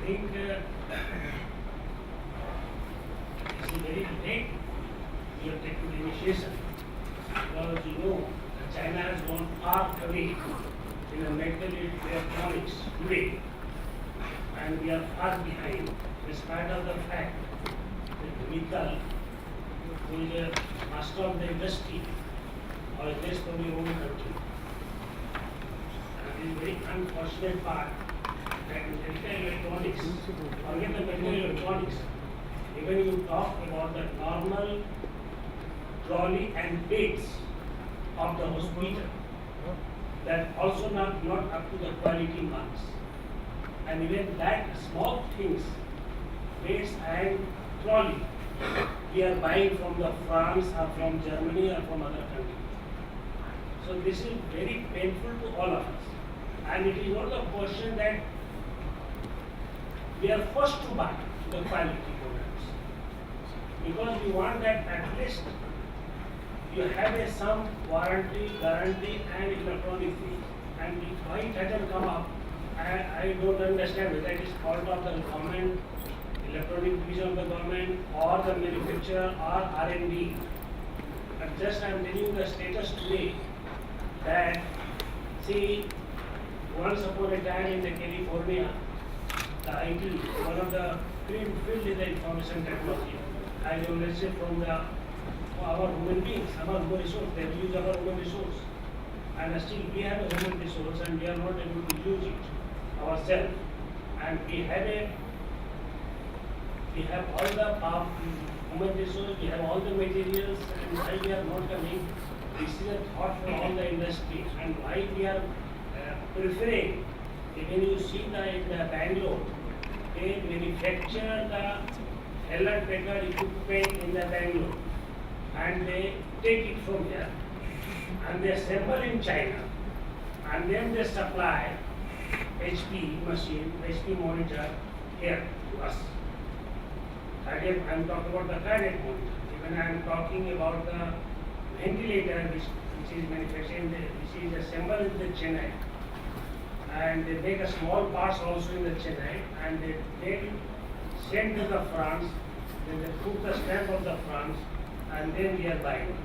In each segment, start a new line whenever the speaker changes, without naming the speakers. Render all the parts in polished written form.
think it's very late we have taken the initiation because China has gone far away in the medical electronics today, and we are far behind in spite of the fact that Mittal, who is a master of the industry, or based from your own country. And it is very unfortunate part that in medical electronics, forget the medical electronics, even you talk about the normal trolley and beds of the hospital, that also not up to the quality marks. And even that small things, beds and trolley, we are buying from the France or from Germany or from other countries. So this is very painful to all of us. And it is not the question that we are forced to buy the quality products, because we want that at least you have some warranty, guarantee and electronic fee. And why it hasn't come up, I don't understand whether it is fault of the government, electronic division of the government, or the manufacturer, or R&D. But just I am telling you the status today that, see, once upon a time in the California, the IT, one of the field is the information technology. I always say from our human beings, our human resource, they use our human resource. And still we have a human resource and we are not able to use it ourselves. And we have all the human resource, we have all the materials, and why we are not coming, this is a thought for all the industry, and why we are preferring, when you see in the Bangalore, they manufacture the alert breaker equipment in the Bangalore, and they take it from here, and they assemble in China, and then they supply HP machine, HP monitor here to us. Again, I am talking about the cardiac monitor. Even I am talking about the ventilator which is manufactured, which is assembled in the Chennai. And they make a small parts also in the Chennai, and they send to the France, then they put the stamp of the France, and then we are buying.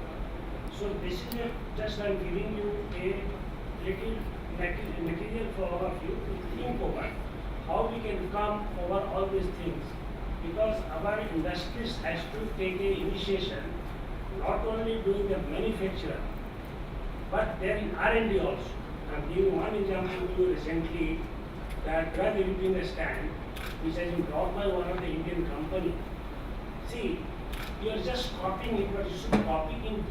So this is just I am giving you a little material for all of you to think over how we can come over all these things, because our industries has to take a initiation, not only doing the manufacture, but there in R&D also. I'm giving one example to you recently, that drug European stand, which has been brought by one of the Indian company. See, you are just copying it, but you should copy in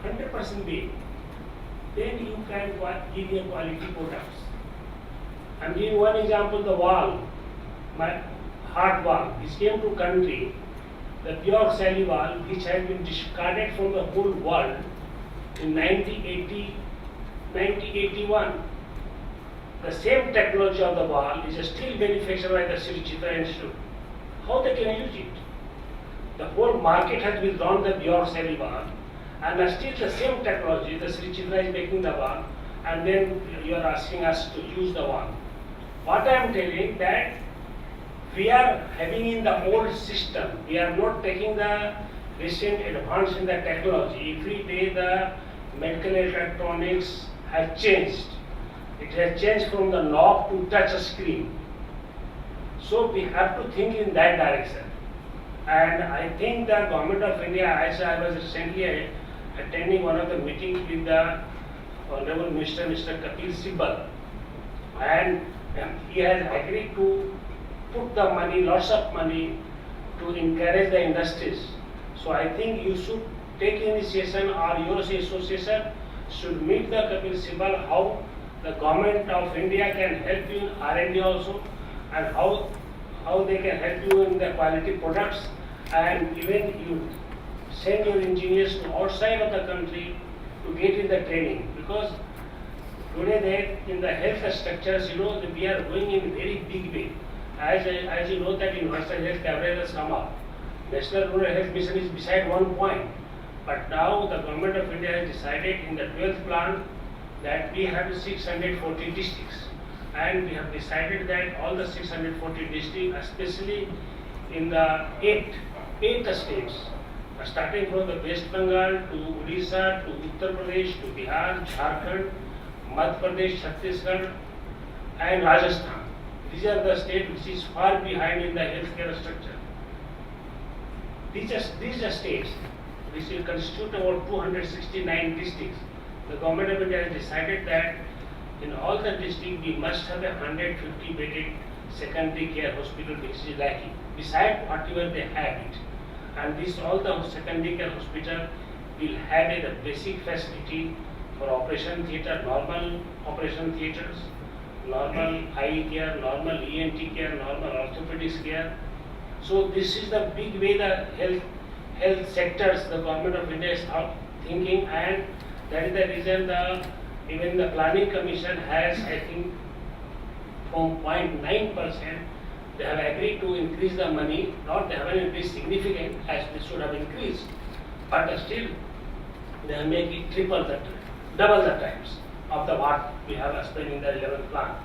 100% way. Then you can give your quality products. I'm giving one example, the valve, my heart valve, which came to country, the pure Sally valve, which has been discarded from the whole world in 1981. The same technology of the valve is still manufactured by the Sri Chitra Institute. How they can use it? The whole market has withdrawn the pure Sally valve, and still the same technology, the Sri Chitra is making the valve, and then you are asking us to use the valve. What I am telling that we are having in the old system, we are not taking the recent advance in the technology. Every day the medical electronics has changed. It has changed from the knob to touch a screen. So we have to think in that direction. And I think the government of India, as I was recently attending one of the meetings with the Honorable Minister, Mr. Kapil Sibal, and he has agreed to put the money, lots of money, to encourage the industries. So I think you should take initiation, or your association should meet the Kapil Sibal how the government of India can help you in R&D also, and how they can help you in the quality products, and even you send your engineers to outside of the country to get in the training, because today in the health structures, we are going in very big way. As you know that universal health coverage has come up. National Rural Health Mission is beside one point. But now the government of India has decided in the 12th plan that we have 640 districts. and we have decided that all the 640 districts, especially in the eight states, starting from the West Bengal to Odisha to Uttar Pradesh to Bihar, Jharkhand, Madhya Pradesh, Chhattisgarh, and Rajasthan. These are the states which is far behind in the healthcare structure. These are states which will constitute about 269 districts. The government of India has decided that in all the districts we must have a 150 bedded secondary care hospital which is lacking, beside whatever they have it. And this all the secondary care hospital will have a basic facility for operation theatre, normal operation theatres, normal eye care, normal ENT care, normal orthopedics care. So this is the big way the health sectors the government of India is thinking, and that is the reason even the planning commission has, I think, from 0.9% they have agreed to increase the money. Not they haven't increased significant as they should have increased, but still they have made it double the times of the what we have spent in the 11th plan.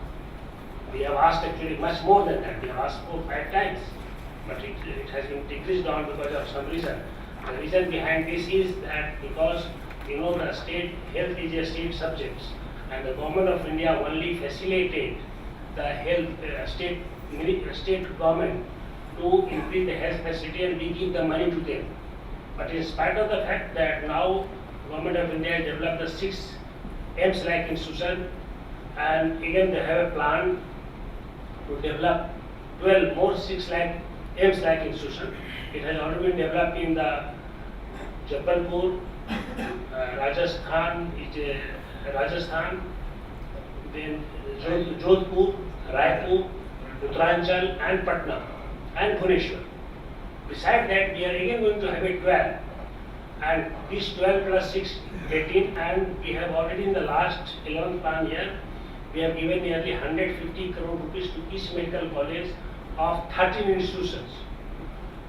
We have asked actually much more than that. We have asked 4-5 times, but it has been decreased down because of some reason. The reason behind this is that because the state health is a state subject, and the government of India only facilitate the health state government to increase the health facility, and we give the money to them. But in spite of the fact that now government of India has developed the 6 AIIMS-like institution, and again they have a plan to develop 12 more 6-like AIIMS-like institution. It has already been developed in the Jabalpur, Rajasthan, then Jodhpur, Raipur, Uttaranchal, and Patna, and Bhubaneswar. Besides that, we are again going to have a 12, and this 12 plus 6, 18, and we have already in the last 11th plan year, we have given nearly 150 crore rupees to each medical college of 13 institutions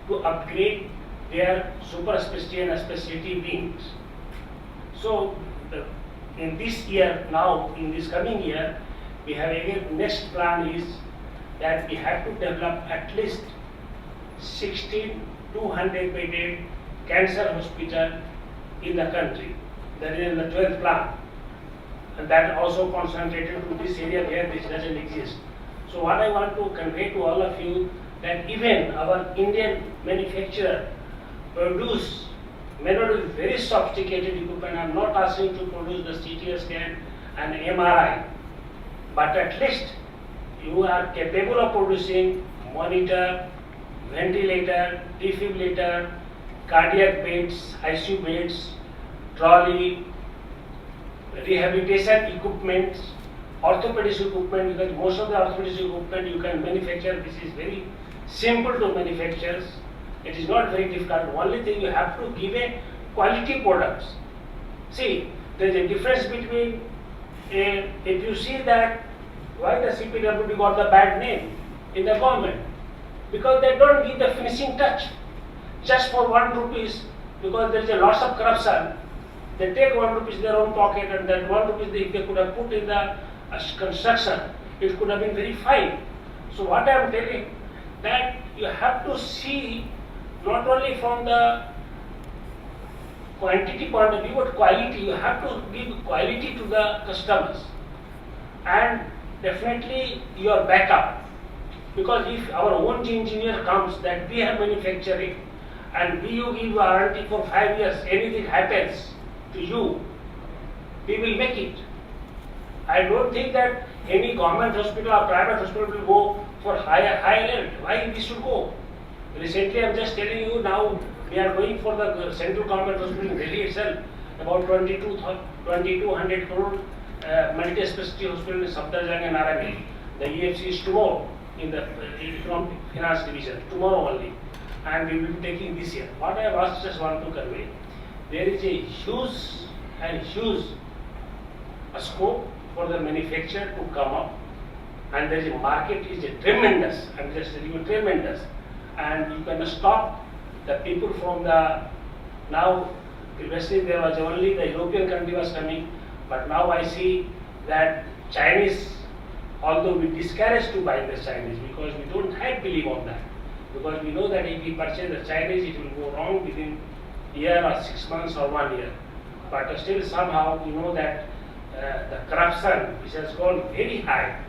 to upgrade their super specialty and specialty wings. So in this year, now in this coming year, we have again next plan is that we have to develop at least 16 200 bedded cancer hospital in the country. That is in the 12th plan, and that also concentrated to this area where this doesn't exist. So what I want to convey to all of you, that even our Indian manufacturer may not be very sophisticated equipment. I am not asking to produce the CT scan and MRI, but at least you are capable of producing monitor, ventilator, defibrillator, cardiac beds, ICU beds, trolley, rehabilitation equipment, orthopedic equipment, because most of the orthopedic equipment you can manufacture. This is very simple to manufacture. It is not very difficult. Only thing you have to give a quality products. See, there is a difference between if you see that why the CPWD got the bad name in the government, because they don't give the finishing touch just for 1 rupees, because there is a lots of corruption. They take 1 rupees in their own pocket, and that 1 rupees if they could have put in the construction, it could have been very fine. So what I am telling, that you have to see not only from the quantity point of view, but quality. You have to give quality to the customers, and definitely your backup. Because if our own engineer comes that we have manufactured it, and we give warranty for 5 years, anything happens to you, we will make it. I don't think that any government hospital or private hospital will go for higher rent. Why we should go? Recently, I am just telling you now, we are going for the central government hospital in Delhi itself, about 2200 crore multi-specialty hospital in Safdarjung and Narangli. The EFC is tomorrow in the Economic Finance Division, tomorrow only, and we will be taking this year. What I have just want to convey, there is a huge scope for the manufacturer to come up, and there is a market is a tremendous. I am just telling you, tremendous. And you can stop the people from the, now previously there was only the European country was coming, but now I see that Chinese although we discourage to buy the Chinese because we don't have belief on that. Because we know that if we purchase the Chinese, it will go wrong within a year or 6 months or 1 year. But still somehow we know that the corruption which has gone very high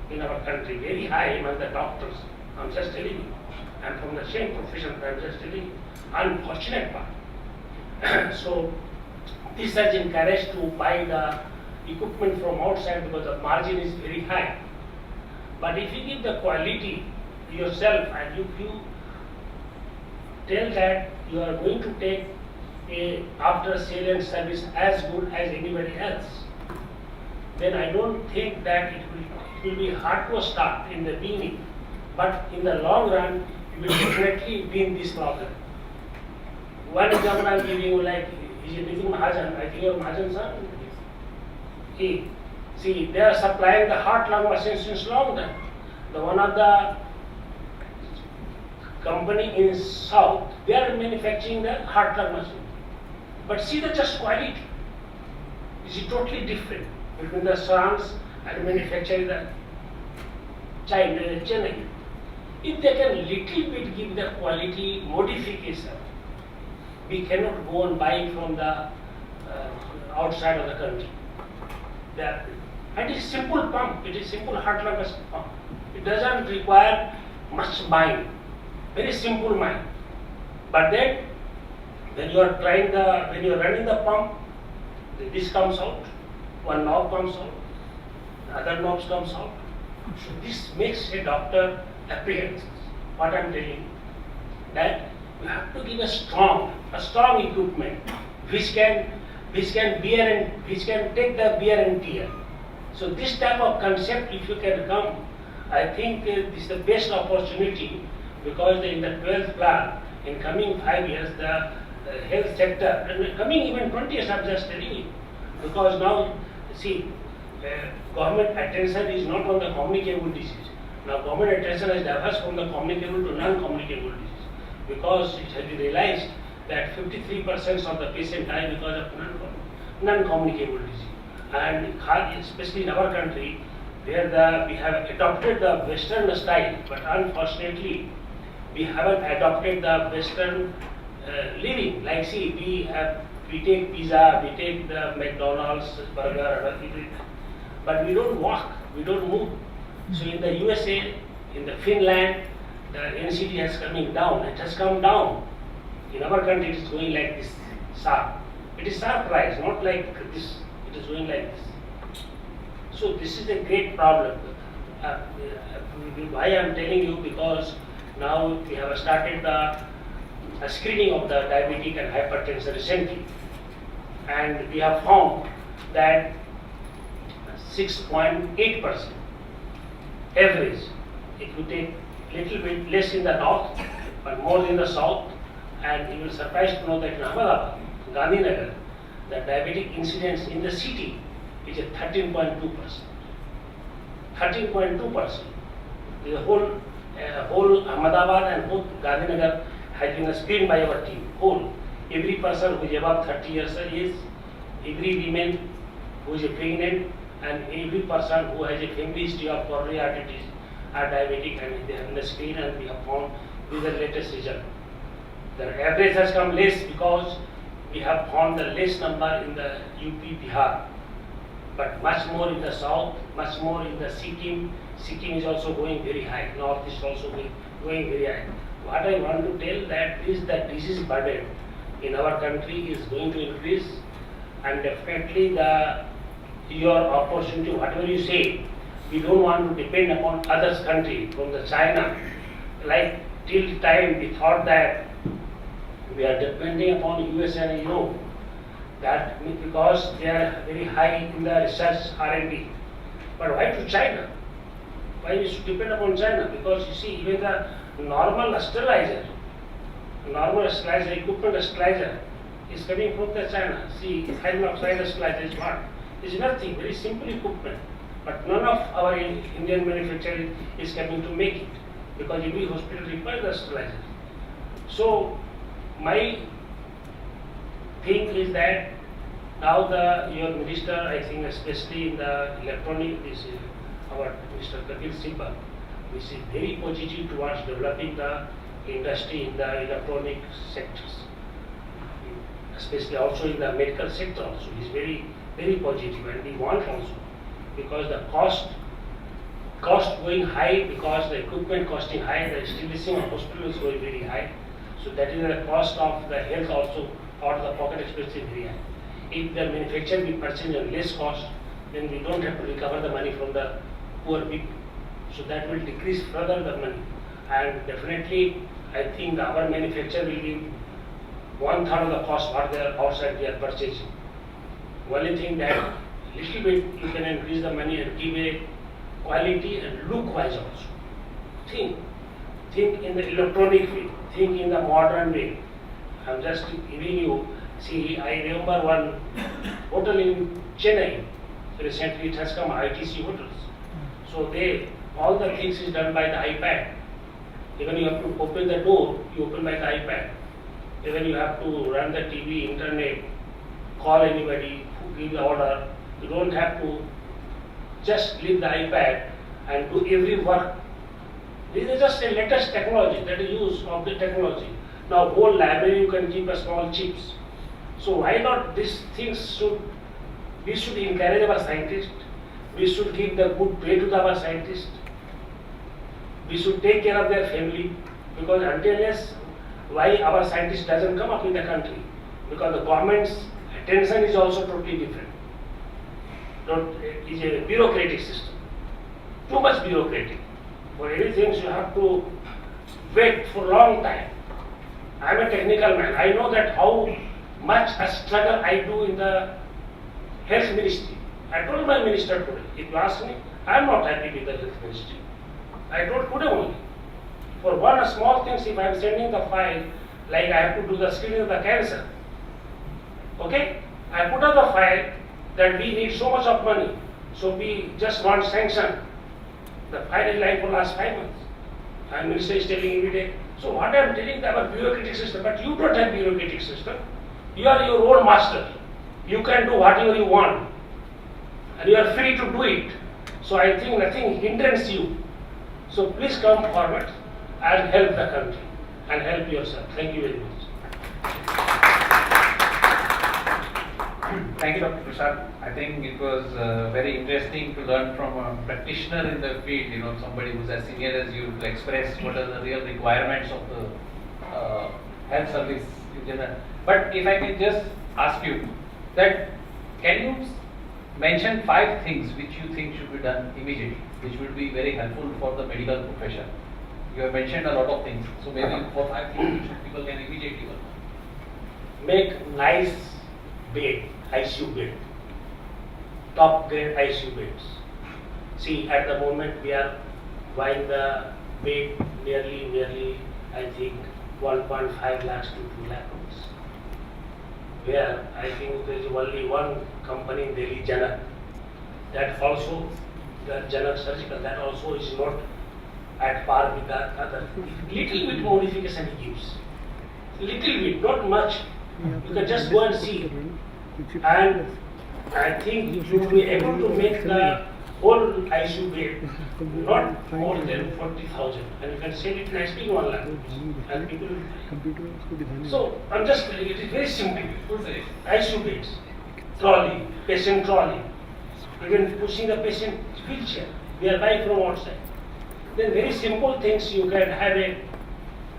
in our country, very high among the doctors. I'm just telling you. I'm from the same profession, but I'm just telling you. Unfortunate part. So this has encouraged to buy the equipment from outside because the margin is very high. But if you give the quality yourself and if you tell that you are going to take a after sale and service as good as anybody else, then I don't think that it will be hard to start in the beginning. But in the long run, you will definitely win this problem. One example I am giving you, like, is it Nitin Mahajan? I think you're Mahajan, sir? See, they are supplying the heart lung machine since long time. The one of the company in South, they are manufacturing the heart lung machine. But see the just quality. Is it totally different between the France and manufacturing the Chennai. If they can little bit give the quality modification, we cannot go and buy from the outside of the country. And it is simple pump, it is simple heart lung pump. It doesn't require much mind, very simple mind. But then when you are when you are running the pump, this comes out, one knob comes out, other knobs comes out. So this makes a doctor apprehensive. What I am telling you, that you have to give a strong equipment which can take the wear and tear. So this type of concept, if you can come, I think this is the best opportunity, because in the 12th plan, in coming 5 years, the health sector, and coming even 20 years, I'm just telling you, because now, see, government attention is not on the communicable disease. Now government attention has diverged from the communicable to non-communicable disease, because it has been realized that 53% of the patients die because of non-communicable disease. And especially in our country, where we have adopted the Western style, but unfortunately, we haven't adopted the Western living. Like, see, we take pizza, we take the McDonald's burger, but we don't walk, we don't move. So in the USA, in the Finland, the NCD has coming down. It has come down. In our country, it is going like this, sharp. It is sharp rise, not like this. It is going like this. So this is a great problem. Why I am telling you, because now we have started the screening of the diabetic and hypertension recently, and we have found that 6.8% average. If you take little bit less in the north, but more in the south, and you will surprised to know that in Ahmedabad, Gandhinagar, the diabetic incidence in the city is at 13.2%. 13.2%. The whole Ahmedabad and whole Gandhinagar has been screened by our team. Every person who is above 30 years of age, every woman who is pregnant, and every person who has a family history of coronary heart disease are diabetic, and they have been screened, and we have found this is the latest result. The average has come less because we have found the less number in the UP, Bihar, but much more in the south, much more in the Sikkim. Sikkim is also going very high. North is also going very high. What I want to tell that is that disease burden in our country is going to increase, and definitely your opportunity, whatever you say, we don't want to depend upon others country from the China. Like till time we thought that we are depending upon US and Europe, that because they are very high in the research R&D. But why to China? Why we should depend upon China? Because you see, even the normal sterilizer equipment sterilizer is coming from the China. See, iron oxide sterilizer is what? It's nothing, very simple equipment. But none of our Indian manufacturer is coming to make it, because every hospital requires the sterilizer. So my thing is that now your minister, I think especially in the electronic, this our Mr. Kapil Sibal, which is very positive towards developing the industry in the electronic sectors, especially also in the medical sector also. He is very, very positive, and we want also, because the cost going high, because the equipment costing high, the establishing of hospital is going very high. So that is the cost of the health also, out of the pocket expense is very high. If the manufacturer will purchase at less cost, then we don't have to recover the money from the poor people. So that will decrease further the money. And definitely, I think our manufacturer will be 1/3 of the cost what they are outside they are purchasing. Only thing that little bit you can increase the money and give a quality and look wise also. Think in the electronic way, think in the modern way. I'm just giving you, see, I remember one hotel in Chennai, recently it has come ITC hotels. So all the things is done by the iPad. Even you have to open the door, you open by the iPad. Even you have to run the TV, internet, call anybody, give the order. You don't have to just leave the iPad and do every work. This is just a latest technology, that is use of the technology. Now whole library you can keep a small chips. So why not these things we should encourage our scientists, we should give the good pay to our scientists, we should take care of their family, because until unless why our scientist doesn't come up in the country, because the government's attention is also totally different. It is a bureaucratic system, too much bureaucratic. For everything you have to wait for a long time. I am a technical man. I know that how much a struggle I do in the health ministry. I told my minister today, if you ask me, I am not happy with the health ministry. I told today only. For one small thing, if I am sending the file, like I have to do the screening of the cancer, okay, I put up the file that we need so much of money, so we just want sanction. The file is lying for last 5 months. And minister is telling every day. So what I am telling them about bureaucratic system, but you don't have bureaucratic system. You are your own master. You can do whatever you want, and you are free to do it. So I think nothing hinders you. So please come forward and help the country and help yourself. Thank you very much.
Thank you, Dr. Prasad. I think it was very interesting to learn from a practitioner in the field, somebody who's as senior as you, to express what are the real requirements of the health service in general. But if I can just ask you that, can you mention 5 things which you think should be done immediately, which would be very helpful for the medical profession? You have mentioned a lot of things, so maybe 4 or 5 things which people can immediately work on.
Make nice bed, ICU bed, top grade ICU beds. See, at the moment we are buying the bed nearly, I think 1.5 lakhs to 2 lakh rupees. Where I think there is only one company in Delhi, Janak, that also, the Janak Surgical, that also is not at par with the other. Little bit modification he gives. Little bit, not much. You can just go and see. And I think you will be able to make the whole ICU bed not more than 40,000, and you can sell it nicely in 1 lakh rupees. And people will. So I'm just telling you, it is very simple. ICU beds, trolley, patient trolley, even pushing the patient wheelchair, we are buying from outside. Then very simple things you can have a.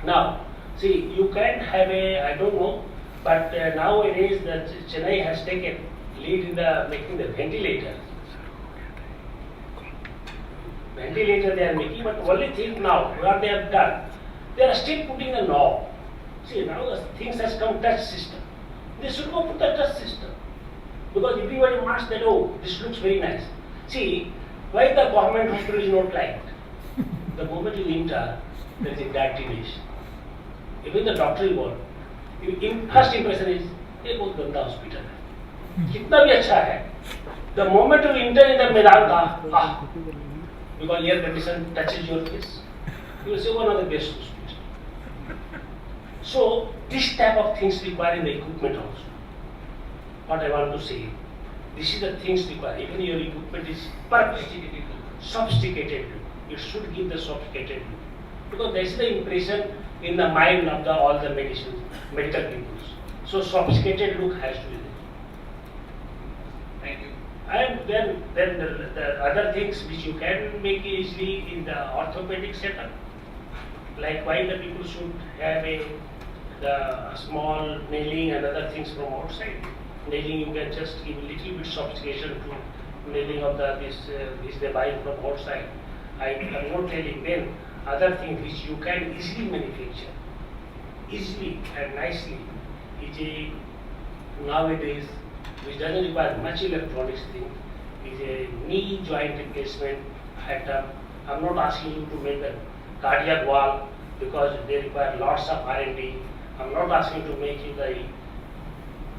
Now, see, you can have a, I don't know, but nowadays that Chennai has taken lead in the making the ventilator. Ventilator they are making, but only thing now, what they have done, they are still putting a knob. See, now the things has come touch system. They should go put the touch system. Because everybody wants that, oh, this looks very nice. See, why the government hospital is not liked? The moment you enter, there is a bad image. Even the doctor will want. First impression is, ये बहुत गंदा hospital है, कितना भी अच्छा है. The moment you enter in the मैदान का, because air condition touches your face, you will say one of the best hospitals. So this type of things require in the equipment also. What I want to say, this is the things required. Even your equipment is perfect. sophisticated look. It should give the sophisticated look. Because that's the impression in the mind of all the medical people. So sophisticated look has to be there.
Thank you.
And then the other things which you can make easily in the orthopedic setup. Like why the people should have the small nailing and other things from outside. Nailing you can just give a little bit sophistication to nailing of this which they buy from outside. I'm not telling then other things which you can easily manufacture, easily and nicely, is a nowadays which doesn't require much electronics thing, is a knee joint replacement item. I'm not asking you to make a cardiac wall because they require lots of R&D. I'm not asking to make you the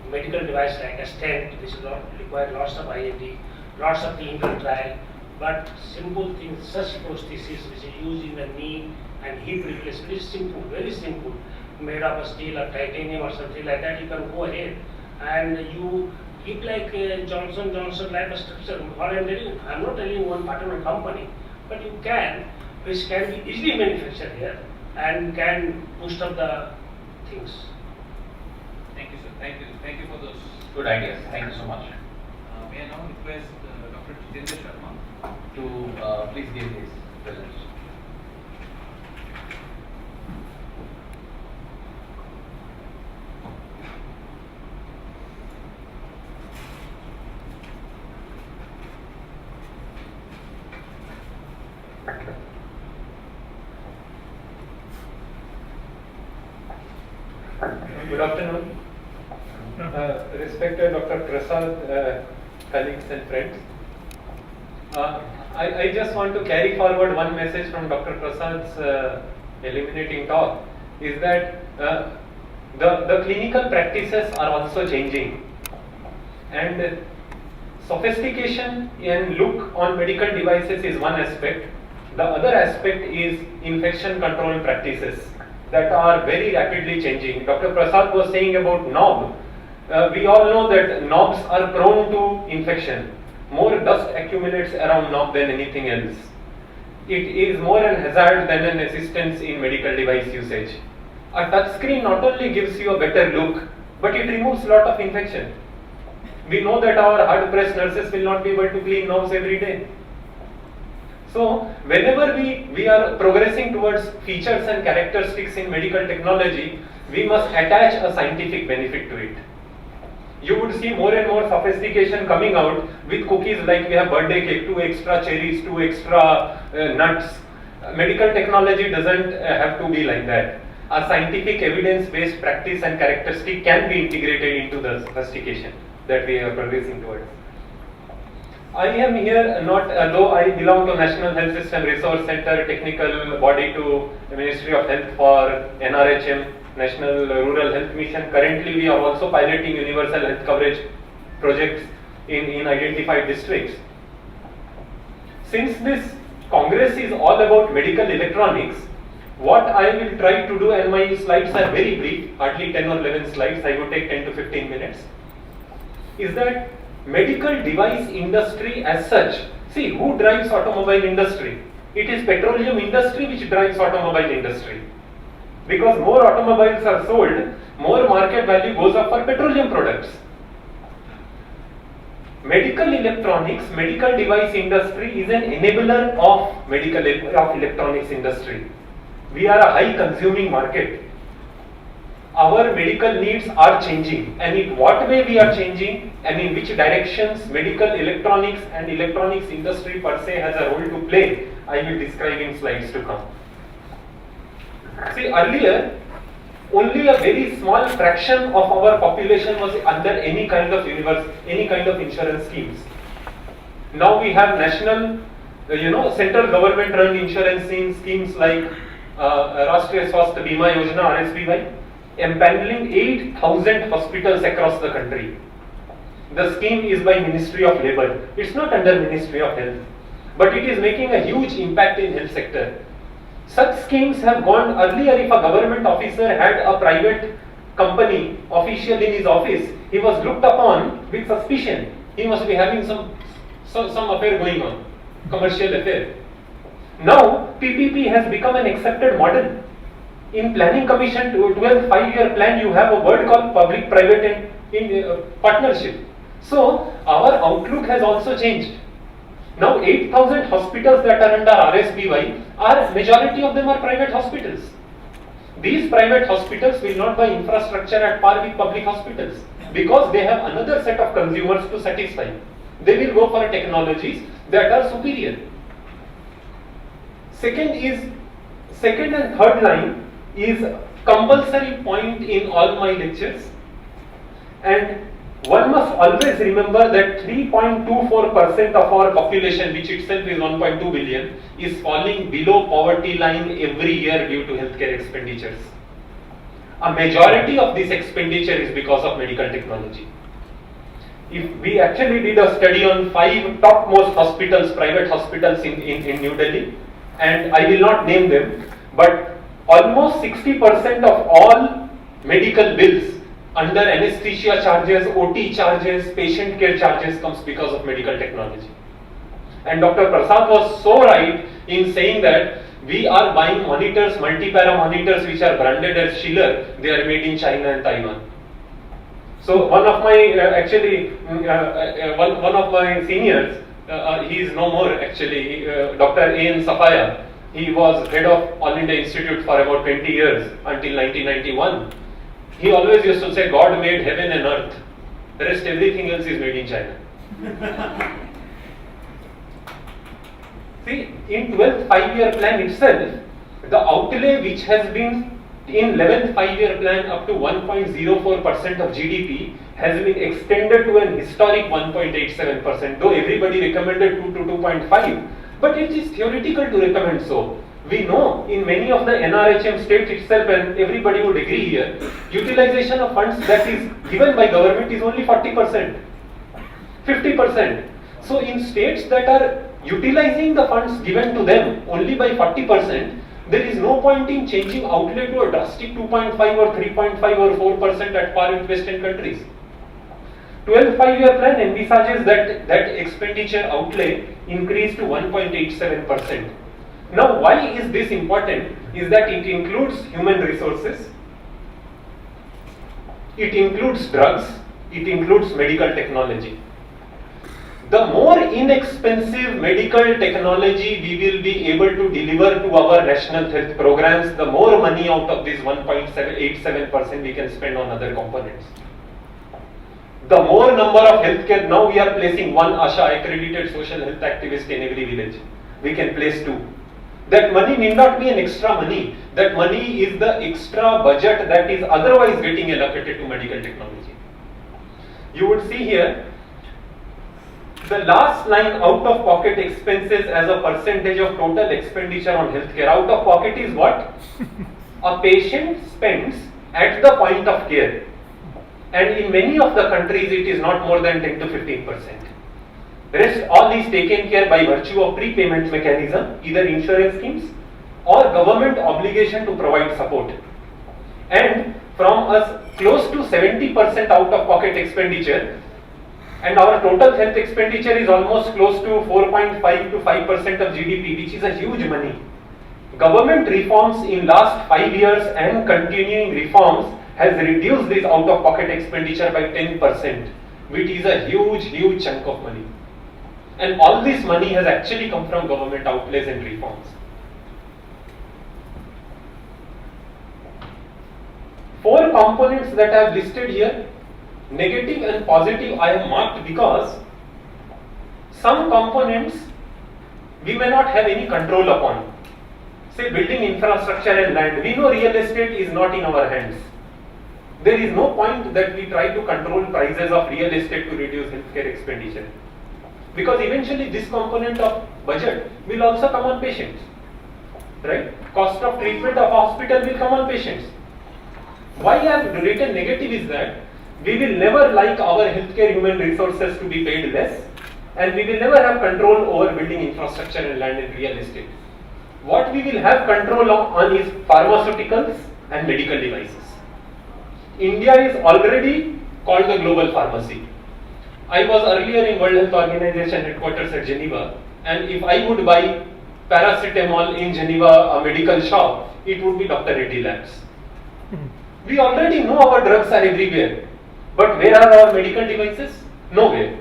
medical device like a stent, which require lots of R&D, lots of clinical trial, but simple things, such prosthesis which is used in the knee and hip replacement is simple, very simple, made of a steel or titanium or something like that. You can go ahead and you keep like Johnson like a structure. What I'm not telling one particular company, but you can, which can be easily manufactured here and can boost up the things.
Thank you, sir. Thank you for those good ideas. Thank you so much.
May I now request Dr. Jitendra Sharma
To please give his presentation.
Good afternoon. Respected Dr. Prasad, colleagues and friends. I just want to carry forward one message from Dr. Prasad's illuminating talk, is that the clinical practices are also changing, and sophistication and look on medical devices is one aspect. The other aspect is infection control practices that are very rapidly changing. Dr. Prasad was saying about knob. We all know that knobs are prone to infection. More dust accumulates around knob than anything else. It is more an hazard than an assistance in medical device usage. A touch screen not only gives you a better look, but it removes a lot of infection. We know that our hard-pressed nurses will not be able to clean knobs every day. So, whenever we are progressing towards features and characteristics in medical technology, we must attach a scientific benefit to it. You would see more and more sophistication coming out with cookies like we have birthday cake, 2 extra cherries, 2 extra nuts. Medical technology doesn't have to be like that. A scientific evidence-based practice and characteristic can be integrated into the sophistication that we are progressing towards. I am here not, though I belong to National Health System Resource Center, technical body to the Ministry of Health for NRHM, National Rural Health Mission. Currently, we are also piloting universal health coverage projects in identified districts. Since this Congress is all about medical electronics, what I will try to do, and my slides are very brief, hardly 10 or 11 slides, I would take 10 to 15 minutes, is that medical device industry as such, see who drives automobile industry? It is petroleum industry which drives automobile industry. Because more automobiles are sold, more market value goes up for petroleum products. Medical electronics, medical device industry is an enabler of electronics industry. We are a high consuming market. Our medical needs are changing, and in what way we are changing and in which directions medical electronics and electronics industry per se has a role to play, I will describe in slides to come. See, earlier, only a very small fraction of our population was under any kind of insurance schemes. Now we have national, central government run insurance schemes like Rashtriya Swasthya Bima Yojana, RSBY, empaneling 8,000 hospitals across the country. The scheme is by Ministry of Labour. It's not under Ministry of Health, but it is making a huge impact in health sector. Such schemes have gone earlier. If a government officer had a private company official in his office, he was looked upon with suspicion. He must be having some affair going on. commercial affair. Now PPP has become an accepted model. In Planning Commission 12 5-year plan, you have a word called public-private partnership. So our outlook has also changed. Now 8,000 hospitals that are under RSBY are, majority of them are private hospitals. These private hospitals will not buy infrastructure at par with public hospitals because they have another set of consumers to satisfy. They will go for technologies that are superior. Second and third line is compulsory point in all my lectures, and one must always remember that 3.24% of our population, which itself is 1.2 billion, is falling below poverty line every year due to healthcare expenditures. A majority of this expenditure is because of medical technology. If we actually did a study on 5 topmost hospitals, private hospitals in New Delhi, and I will not name them, but almost 60% of all medical bills under anesthesia charges, OT charges, patient care charges comes because of medical technology. And Dr. Prasad was so right in saying that we are buying monitors, multi-para monitors which are branded as Schiller, they are made in China and Taiwan. So one of my one of my seniors, he is no more actually, Dr. A.N. Safaya. He was head of All India Institute for about 20 years until 1991. He always used to say, God made heaven and earth. The rest, everything else is made in China. See, in 12th 5-year plan itself, the outlay which has been in 11th 5-year plan up to 1.04% of GDP has been extended to an historic 1.87%, though everybody recommended 2 to 2.5. But it is theoretical to recommend so. We know in many of the NRHM states itself, and everybody would agree here, utilization of funds that is given by government is only 40%, 50%. So in states that are utilizing the funds given to them only by 40%, there is no point in changing outlay to a drastic 2.5 or 3.5 or 4% at par with Western countries. 12th 5-year plan envisages that expenditure outlay increase to 1.87%. Now, why is this important? Is that it includes human resources, it includes drugs, it includes medical technology. The more inexpensive medical technology we will be able to deliver to our national health programs, the more money out of this 1.87% we can spend on other components. The more number of healthcare, now we are placing one ASHA accredited social health activist in every village. We can place 2. That money need not be an extra money. That money is the extra budget that is otherwise getting allocated to medical technology. You would see here, the last line, out of pocket expenses as a percentage of total expenditure on healthcare. Out of pocket is what? A patient spends at the point of care. And in many of the countries it is not more than 10 to 15%. Rest all is taken care by virtue of prepayment mechanism, either insurance schemes or government obligation to provide support. And from us close to 70% out of pocket expenditure, and our total health expenditure is almost close to 4.5 to 5% of GDP, which is a huge money. Government reforms in last 5 years and continuing reforms has reduced this out of pocket expenditure by 10%, which is a huge chunk of money. And all this money has actually come from government outlays and reforms. 4 components that I have listed here, negative and positive, I have marked because some components we may not have any control upon. Say building infrastructure and land, we know real estate is not in our hands. There is no point that we try to control prices of real estate to reduce healthcare expenditure. Because eventually this component of budget will also come on patients. Right? Cost of treatment of hospital will come on patients. Why I have written negative is that we will never like our healthcare human resources to be paid less, and we will never have control over building infrastructure and land and real estate. What we will have control on is pharmaceuticals and medical devices. India is already called the global pharmacy. I was earlier in World Health Organization headquarters at Geneva, and if I would buy paracetamol in Geneva, a medical shop, it would be Dr. Reddy Labs. We already know our drugs are everywhere, but where are our medical devices? Nowhere.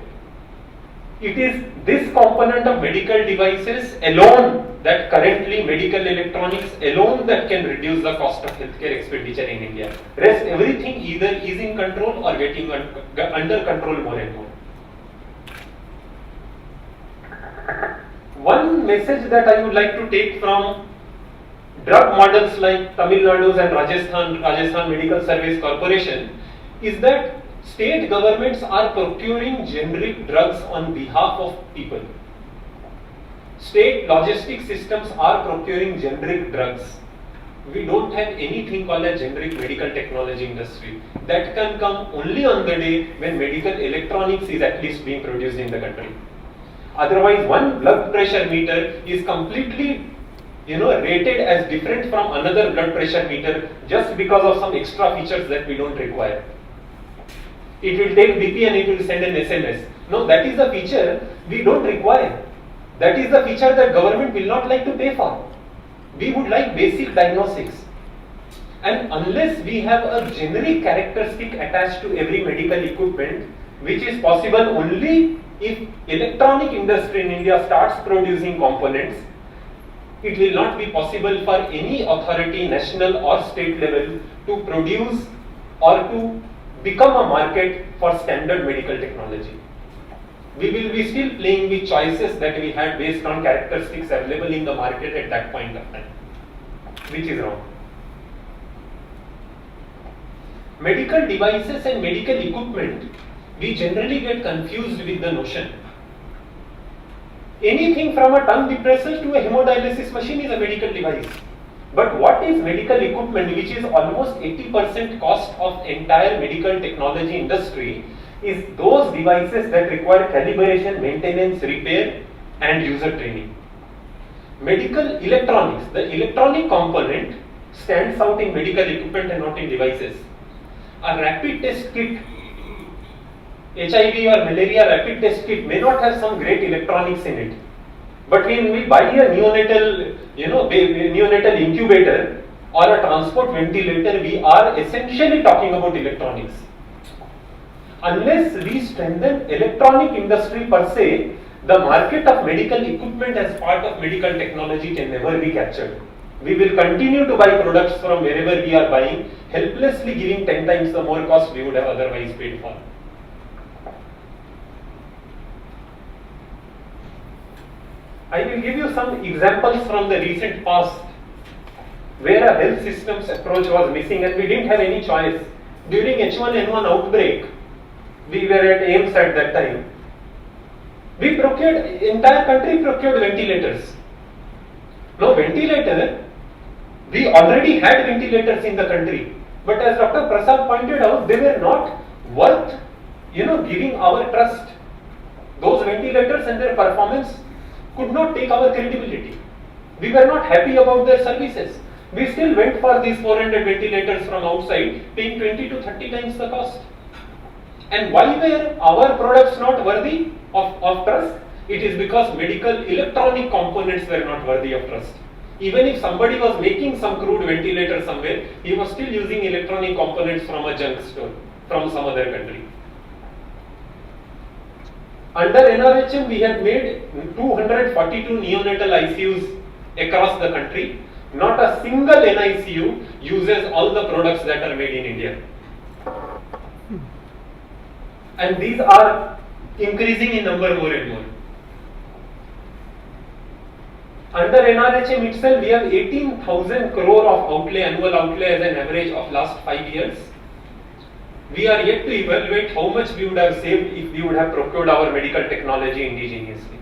It is this component of medical devices alone, that currently medical electronics alone, that can reduce the cost of healthcare expenditure in India. Rest everything either is in control or getting under control more and more. One message that I would like to take from drug models like Tamil Nadu's and Rajasthan Medical Service Corporation is that state governments are procuring generic drugs on behalf of people. State logistic systems are procuring generic drugs. We don't have anything called a generic medical technology industry. That can come only on the day when medical electronics is at least being produced in the country. Otherwise, one blood pressure meter is completely rated as different from another blood pressure meter just because of some extra features that we don't require. It will take BP and it will send an SMS. No, that is a feature we don't require. That is the feature that government will not like to pay for. We would like basic diagnostics. And unless we have a generic characteristic attached to every medical equipment, which is possible only if electronic industry in India starts producing components, it will not be possible for any authority, national or state level, to produce or to become a market for standard medical technology. We will be still playing with choices that we had based on characteristics available in the market at that point of time, which is wrong. Medical devices and medical equipment, we generally get confused with the notion. Anything from a tongue depressor to a hemodialysis machine is a medical device. But what is medical equipment, which is almost 80% cost of entire medical technology industry, is those devices that require calibration, maintenance, repair and user training. Medical electronics, the electronic component, stands out in medical equipment and not in devices. A rapid test kit, HIV or malaria rapid test kit may not have some great electronics in it. But when we buy a neonatal, neonatal incubator or a transport ventilator, we are essentially talking about electronics. Unless we strengthen electronic industry per se, the market of medical equipment as part of medical technology can never be captured. We will continue to buy products from wherever we are buying, helplessly giving 10 times the more cost we would have otherwise paid for. I will give you some examples from the recent past where a health systems approach was missing and we didn't have any choice. During H1N1 outbreak, we were at AIIMS at that time. We procured, entire country procured ventilators. Now ventilator, we already had ventilators in the country. But as Dr. Prasad pointed out, they were not worth, giving our trust. Those ventilators and their performance could not take our credibility. We were not happy about their services. We still went for these 400 ventilators from outside, paying 20 to 30 times the cost. And why were our products not worthy of trust? It is because medical electronic components were not worthy of trust. Even if somebody was making some crude ventilator somewhere, he was still using electronic components from a junk store, from some other country. Under NRHM, we have made 242 neonatal ICUs across the country. Not a single NICU uses all the products that are made in India. And these are increasing in number more and more. Under NRHM itself, we have 18,000 crore of outlay, annual outlay as an average of last 5 years. We are yet to evaluate how much we would have saved if we would have procured our medical technology indigenously.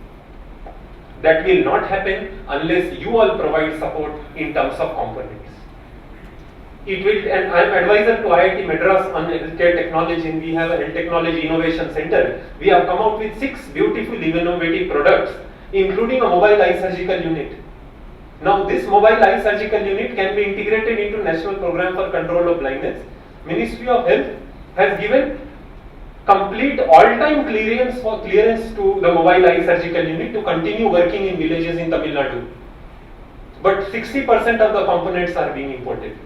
That will not happen unless you all provide support in terms of components. It will, and I am advisor to IIT Madras on healthcare technology, and we have a health technology innovation center. We have come out with 6 beautiful innovative products, including a mobile eye surgical unit. Now this mobile eye surgical unit can be integrated into National Program for Control of Blindness. Ministry of Health has given complete all-time clearance to the mobile eye surgical unit to continue working in villages in Tamil Nadu. But 60% of the components are being imported.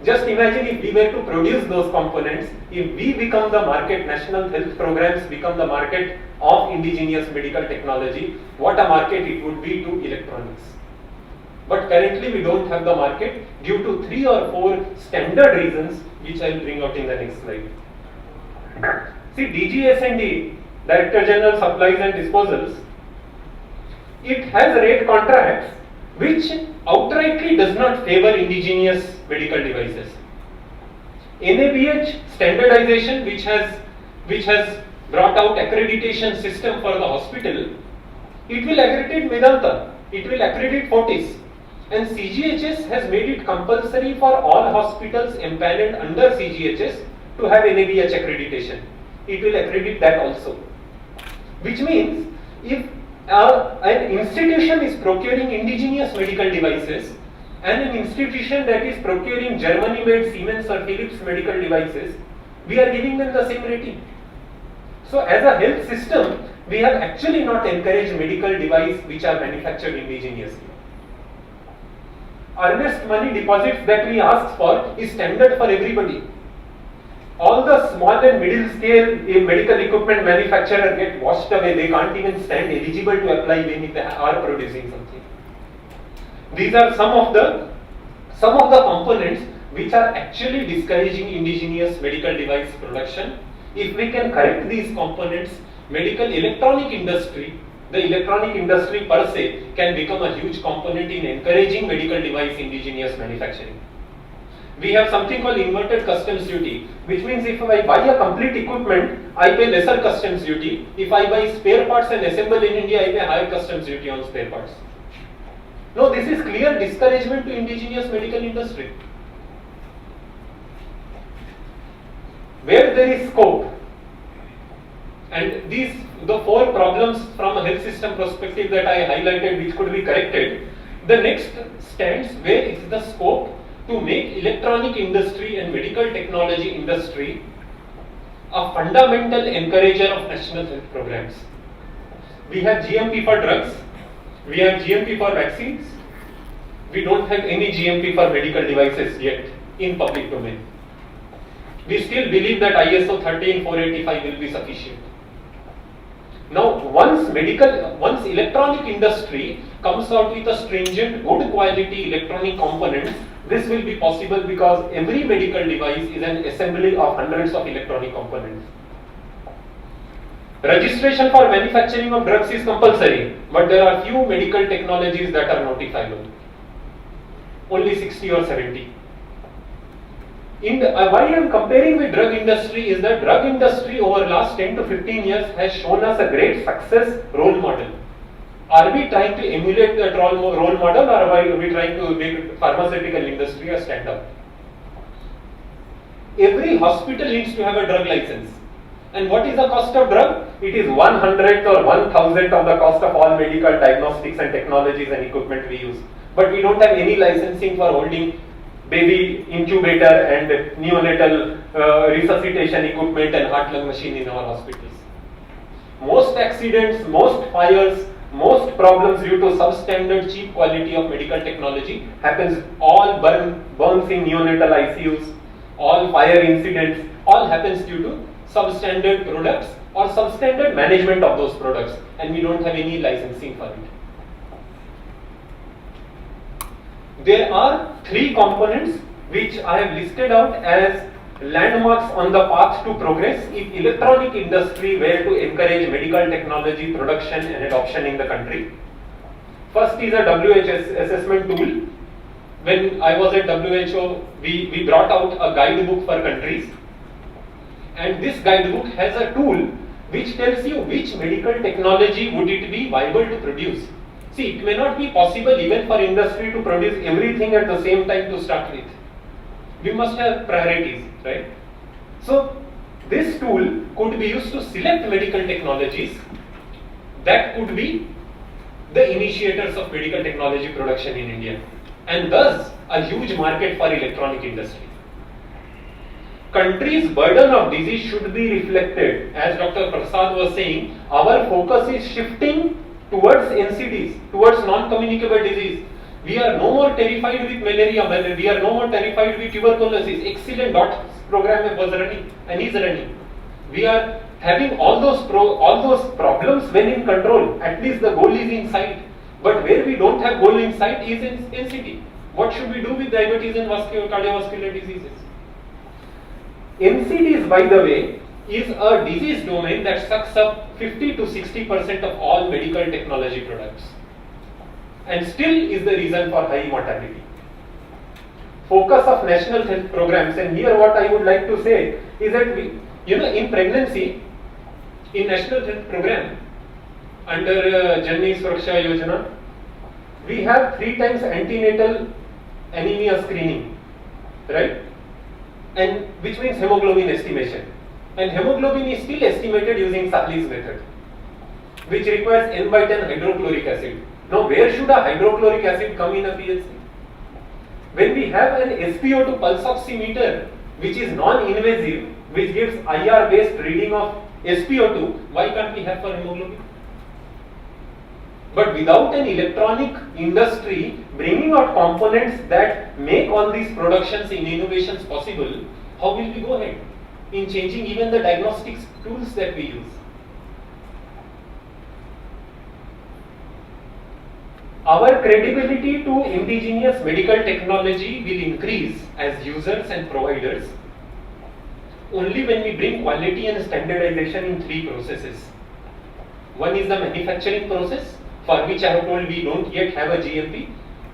Just imagine if we were to produce those components, if we become the market, national health programs become the market of indigenous medical technology, what a market it would be to electronics. But currently we don't have the market due to 3 or 4 standard reasons, which I will bring out in the next slide. See, DGS&D, Director General Supplies and Disposals, it has rate contracts which outrightly does not favor indigenous medical devices. NABH standardization, which has brought out accreditation system for the hospital, it will accredit Medanta, it will accredit Fortis, and CGHS has made it compulsory for all hospitals empaneled under CGHS to have NABH accreditation. It will accredit that also. Which means, if an institution is procuring indigenous medical devices and an institution that is procuring Germany-made Siemens or Philips medical devices, we are giving them the same rating. So as a health system, we have actually not encouraged medical devices which are manufactured indigenously. Earnest money deposits that we ask for is standard for everybody. All the small and middle scale medical equipment manufacturers get washed away. They can't even stand eligible to apply when they are producing something. These are some of the components which are actually discouraging indigenous medical device production. If we can correct these components, medical electronic industry, the electronic industry per se, can become a huge component in encouraging medical device indigenous manufacturing. We have something called inverted customs duty, which means if I buy a complete equipment, I pay lesser customs duty. If I buy spare parts and assemble in India, I pay higher customs duty on spare parts. No, this is clear discouragement to indigenous medical industry. Where there is scope, and the 4 problems from a health system perspective that I highlighted which could be corrected, the next stands where is the scope to make electronic industry and medical technology industry a fundamental encourager of national health programs. We have GMP for drugs, we have GMP for vaccines, we don't have any GMP for medical devices yet in public domain. We still believe that ISO 13485 will be sufficient. Now, once electronic industry comes out with a stringent, good quality electronic components, this will be possible because every medical device is an assembly of hundreds of electronic components. Registration for manufacturing of drugs is compulsory, but there are few medical technologies that are notifiable. Only 60 or 70. Why I am comparing with drug industry is that drug industry over last 10 to 15 years has shown us a great success role model. Are we trying to emulate that role model, or are we trying to make pharmaceutical industry a stand-up? Every hospital needs to have a drug license. And what is the cost of drug? It is 100th or 1000th of the cost of all medical diagnostics and technologies and equipment we use. But we don't have any licensing for holding baby incubator and neonatal resuscitation equipment and heart-lung machine in our hospitals. Most accidents, most fires, most problems due to substandard cheap quality of medical technology happens, all burns in neonatal ICUs, all fire incidents, all happens due to substandard products or substandard management of those products, and we don't have any licensing for it. There are 3 components which I have listed out as landmarks on the path to progress if electronic industry were to encourage medical technology production and adoption in the country. First is a WHO assessment tool. When I was at WHO, we brought out a guidebook for countries, and this guidebook has a tool which tells you which medical technology would it be viable to produce. See, it may not be possible even for industry to produce everything at the same time to start with. We must have priorities, right? So, this tool could be used to select medical technologies that could be the initiators of medical technology production in India, and thus a huge market for electronic industry. country's burden of disease should be reflected. As Dr. Prasad was saying, our focus is shifting towards NCDs, towards non-communicable disease. We are no more terrified with malaria, we are no more terrified with tuberculosis. Excellent DOT program was running and is running. We are having all those problems well in control. At least the goal is in sight. But where we don't have goal in sight is in NCD. What should we do with diabetes and cardiovascular diseases? NCDs, by the way, is a disease domain that sucks up 50 to 60% of all medical technology products, and still is the reason for high mortality. Focus of national health programs, and here what I would like to say is that in pregnancy, in national health program under Janani Suraksha Yojana, we have 3 times antenatal anemia screening, right? And which means hemoglobin estimation. And hemoglobin is still estimated using Sally's method, which requires N/10 hydrochloric acid. Now, where should a hydrochloric acid come in a PLC? When we have an SpO2 pulse oximeter, which is non-invasive, which gives IR-based reading of SpO2, why can't we have for hemoglobin? But without an electronic industry bringing out components that make all these productions and innovations possible, how will we go ahead in changing even the diagnostics tools that we use? Our credibility to indigenous medical technology will increase as users and providers only when we bring quality and standardization in 3 processes. One is the manufacturing process, for which I have told we don't yet have a GMP,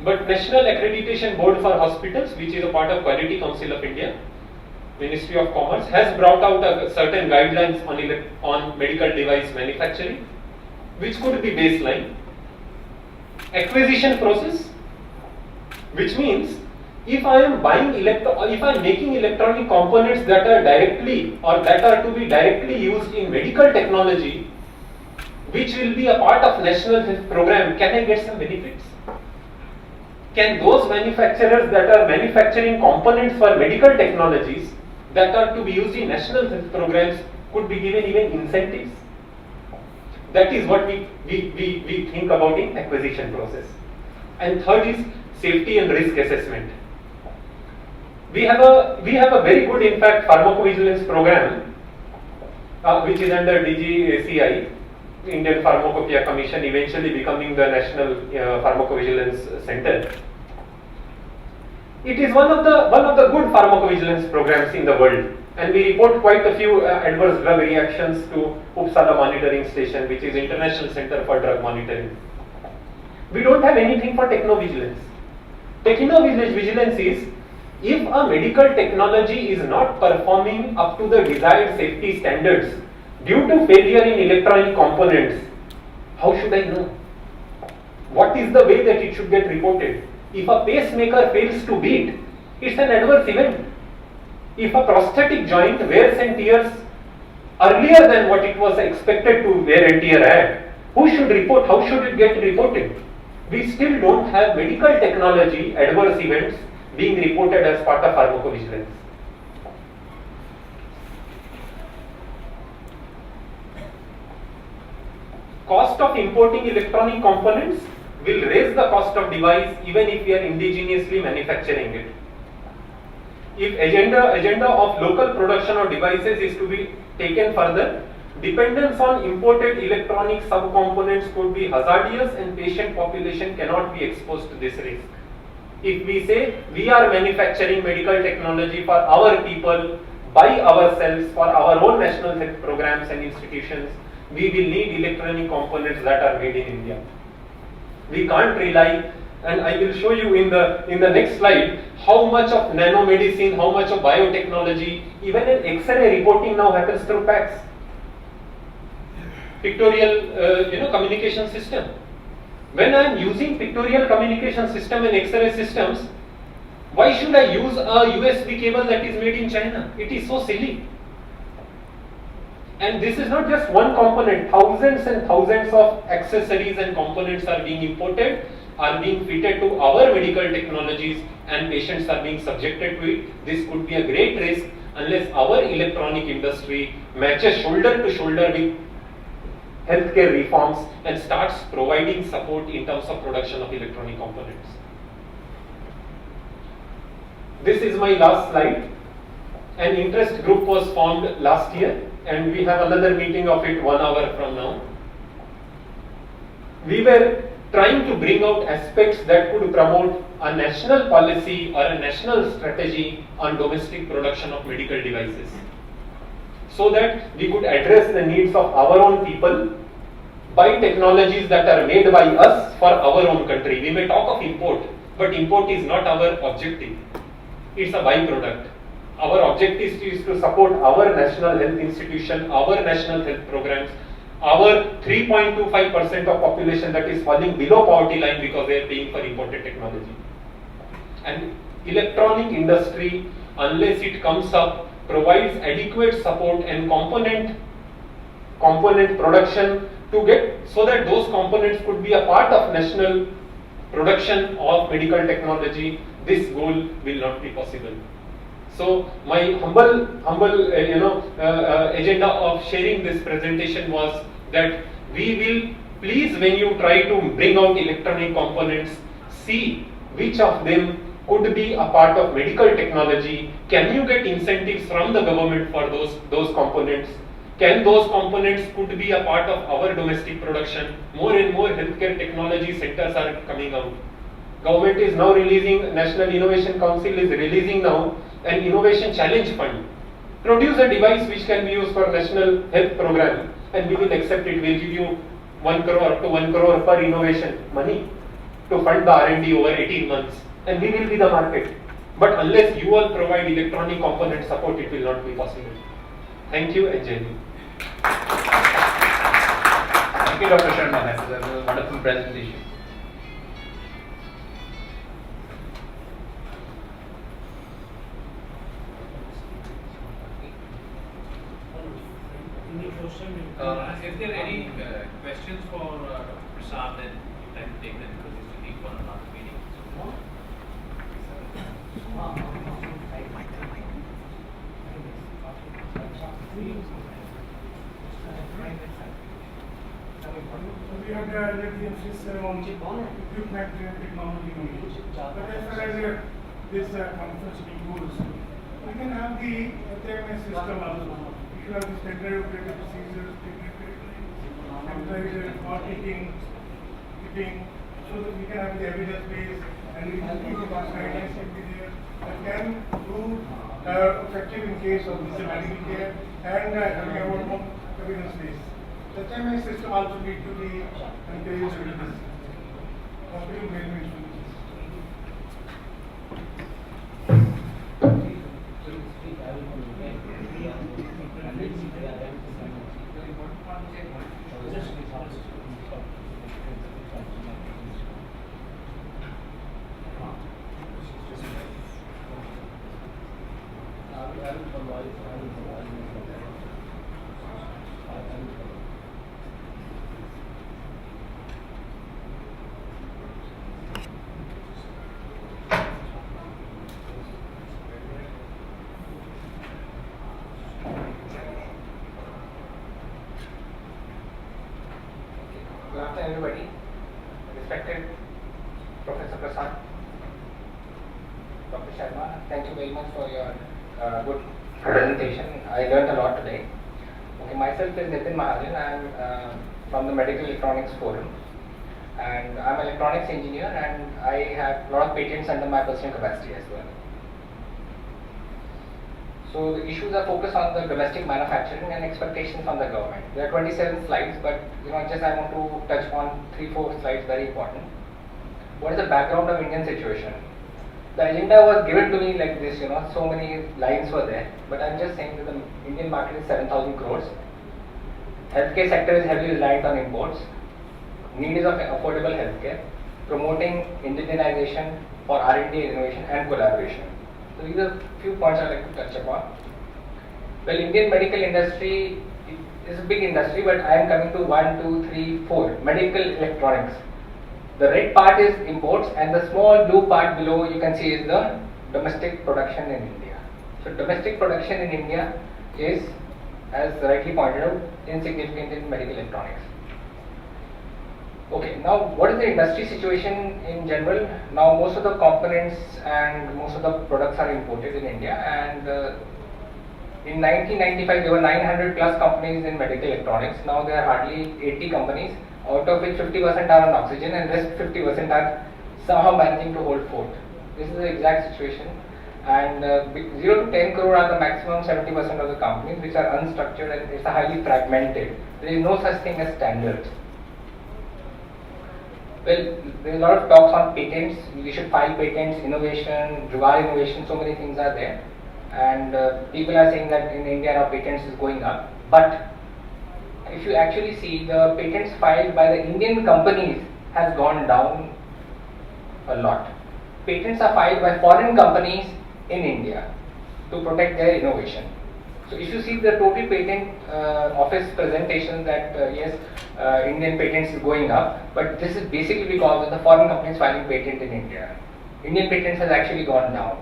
but National Accreditation Board for Hospitals, which is a part of Quality Council of India, Ministry of Commerce, has brought out certain guidelines on medical device manufacturing, which could be baseline. Acquisition process, which means if I am making electronic components that are directly or that are to be directly used in medical technology, which will be a part of national health program, can I get some benefits? Can those manufacturers that are manufacturing components for medical technologies that are to be used in national health programs could be given even incentives? That is what we think about in acquisition process. And third is safety and risk assessment. We have a very good, in fact, pharmacovigilance program, which is under DGACI, Indian Pharmacopoeia Commission, eventually becoming the National Pharmacovigilance Center. It is one of the good pharmacovigilance programs in the world, and we report quite a few adverse drug reactions to Uppsala Monitoring Station, which is International Center for Drug Monitoring. We don't have anything for technovigilance. Technovigilance is if a medical technology is not performing up to the desired safety standards due to failure in electronic components, how should I know? What is the way that it should get reported? If a pacemaker fails to beat, it's an adverse event. If a prosthetic joint wears and tears earlier than what it was expected to wear and tear at, who should report? How should it get reported? We still don't have medical technology adverse events being reported as part of pharmacovigilance. Cost of importing electronic components will raise the cost of device even if we are indigenously manufacturing it. If agenda of local production of devices is to be taken further, dependence on imported electronic subcomponents could be hazardous and patient population cannot be exposed to this risk. If we say we are manufacturing medical technology for our people, by ourselves, for our own national health programs and institutions, we will need electronic components that are made in India. We can't rely, and I will show you in the next slide how much of nanomedicine, how much of biotechnology, even an X-ray reporting now happens through PACS, pictorial communication system. When I am using pictorial communication system and X-ray systems, why should I use a USB cable that is made in China? It is so silly. And this is not just one component, thousands and thousands of accessories and components are being imported, are being fitted to our medical technologies, and patients are being subjected to it. This could be a great risk unless our electronic industry matches shoulder to shoulder with healthcare reforms and starts providing support in terms of production of electronic components. This is my last slide. An interest group was formed last year and we have another meeting of it 1 hour from now. We were trying to bring out aspects that could promote a national policy or a national strategy on domestic production of medical devices, so that we could address the needs of our own people by technologies that are made by us for our own country. We may talk of import, but import is not our objective. It's a byproduct. Our objective is to support our national health institution, our national health programs, our 3.25% of population that is falling below poverty line because they are paying for imported technology. And electronic industry, unless it comes up, provides adequate support and component production to get, so that those components could be a part of national production of medical technology, this goal will not be possible. So my humble agenda of sharing this presentation was that we will please, when you try to bring out electronic components, see which of them could be a part of medical technology. Can you get incentives from the government for those components? Can those components could be a part of our domestic production? More and more healthcare technology centers are coming out. Government is now releasing, National Innovation Council is releasing now an innovation challenge fund. Produce a device which can be used for national health program and we will accept it. We'll give you 1 crore up to 1 crore per innovation money to fund the R&D over 18 months, and we will be the market. But unless you all provide electronic component support, it will not be possible. Thank you and Jai Hind.
Thank you, Dr. Sharma. That was a wonderful presentation.
Any question?
If there are any questions for Dr. Prasad, then you can take them because he's looking for another meeting.
We have let the emphasis on equipment technology. But as far as this conference goes, we can have the TMS system also. We can have the standard operating procedures, temperature, auditing, so that we can have the evidence base and we can keep the guidelines will be there that can prove effective in case of this medical care and having our own evidence base. The TMS system also need to be encouraged with this. Hospital management.
Good afternoon, everybody. Respected Professor Prasad, Dr. Sharma, thank you very much for your good presentation. I learned a lot today. Okay, myself is Nitin Mahajan. I am from the Medical Electronics Forum, and I am an electronics engineer, and I have a lot of patents under my personal capacity as well. So the issues are focused on the domestic manufacturing and expectations from the government. There are 27 slides, but just I want to touch on 3-4 slides, very important. What is the background of Indian situation? The agenda was given to me like this, so many lines were there, but I'm just saying that the Indian market is 7,000 crores. Healthcare sector is heavily reliant on imports. Need is of affordable healthcare, promoting indigenization for R&D, innovation and collaboration. So these are few points I'd like to touch upon. Well, Indian medical industry is a big industry, but I am coming to 1, 2, 3, 4. Medical electronics. The red part is imports, and the small blue part below you can see is the domestic production in India. So domestic production in India is, as rightly pointed out, insignificant in medical electronics. Okay, now what is the industry situation in general? Now most of the components and most of the products are imported in India, and in 1995 there were 900 plus companies in medical electronics. Now there are hardly 80 companies, out of which 50% are on oxygen and rest 50% are somehow managing to hold fort. This is the exact situation, and 0 to 10 crore are the maximum 70% of the companies which are unstructured, and it's highly fragmented. There is no such thing as standards. Well, there is a lot of talks on patents. We should file patents, innovation, Jugaad innovation, so many things are there. And people are saying that in India now patents is going up. But if you actually see, the patents filed by the Indian companies has gone down a lot. Patents are filed by foreign companies in India to protect their innovation. So if you see the total patent office presentation that yes, Indian patents is going up, but this is basically because of the foreign companies filing patent in India. Indian patents has actually gone down.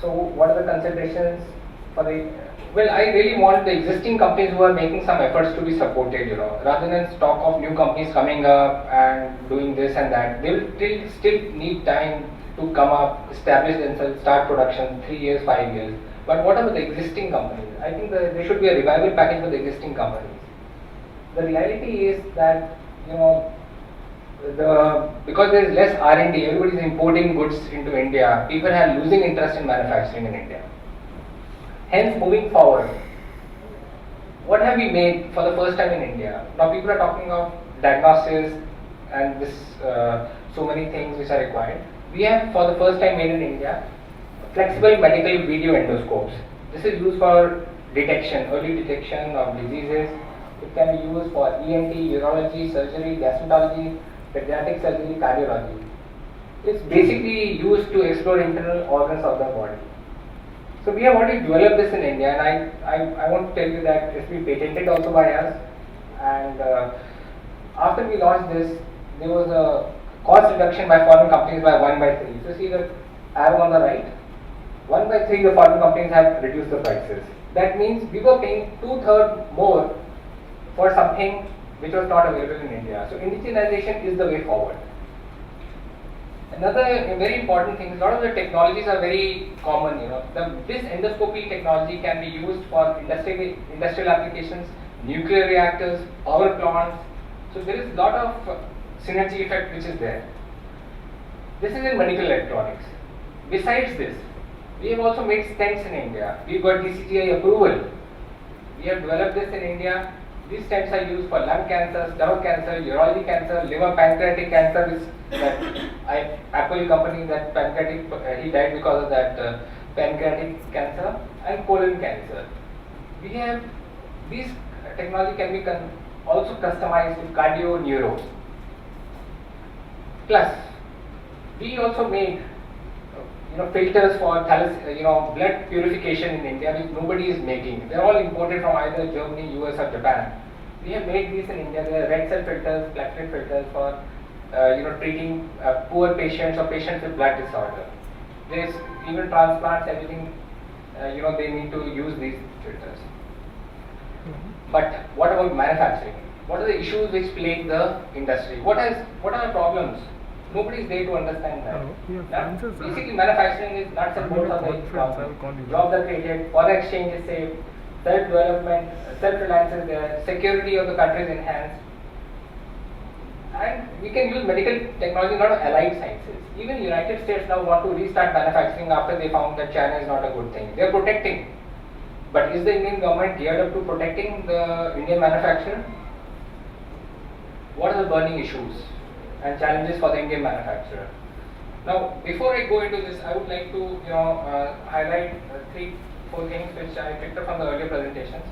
So what are the considerations for the, well, I really want the existing companies who are making some efforts to be supported, you know, rather than stock of new companies coming up and doing this and that. They'll still need time to come up, establish themselves, start production, 3 years, 5 years. But what about the existing companies? I think there should be a revival package for the existing companies. The reality is that, you know, because there is less R&D, everybody is importing goods into India, people are losing interest in manufacturing in India. Hence, moving forward, what have we made for the first time in India? Now people are talking of diagnostics and this, so many things which are required. We have for the first time made in India flexible medical video endoscopes. This is used for detection, early detection of diseases. It can be used for ENT, urology, surgery, gastroenterology, pediatric surgery, cardiology. It's basically used to explore internal organs of the body. So we have already developed this in India, and I want to tell you that it's been patented also by us. And after we launched this, there was a cost reduction by foreign companies by 1/3. So see the arrow on the right, 1/3 the foreign companies have reduced the prices. That means we were paying 2/3 more for something which was not available in India. So indigenization is the way forward. Another very important thing, a lot of the technologies are very common, you know. This endoscopy technology can be used for industrial applications, nuclear reactors, power plants. So there is a lot of synergy effect which is there. This is in medical electronics. Besides this, we have also made stents in India. We got DCGI approval. We have developed this in India. These stents are used for lung cancer, stomach cancer, urology cancer, liver, pancreatic cancer. That Apple company, that pancreatic, he died because of that pancreatic cancer and colon cancer. We have these technology can be also customized with cardio, neuro. Plus, we also made filters for blood purification in India, which nobody is making. They are all imported from either Germany, US or Japan. We have made these in India. They are red cell filters, platelet filters for treating poor patients or patients with blood disorder. There is even transplants, everything. They need to use these filters. But what about manufacturing? What are the issues which plague the industry? What are the problems? Nobody is there to understand that. Basically, manufacturing is nuts and bolts of the economy. Jobs are created, foreign exchange is safe, self-development, self-reliance is there, security of the country is enhanced. And we can use medical technology, not allied sciences. Even United States now want to restart manufacturing after they found that China is not a good thing. They are protecting. But is the Indian government geared up to protecting the Indian manufacturer? What are the burning issues and challenges for the Indian manufacturer? Now, before I go into this, I would like to highlight 3-4 things which I picked up from the earlier presentations.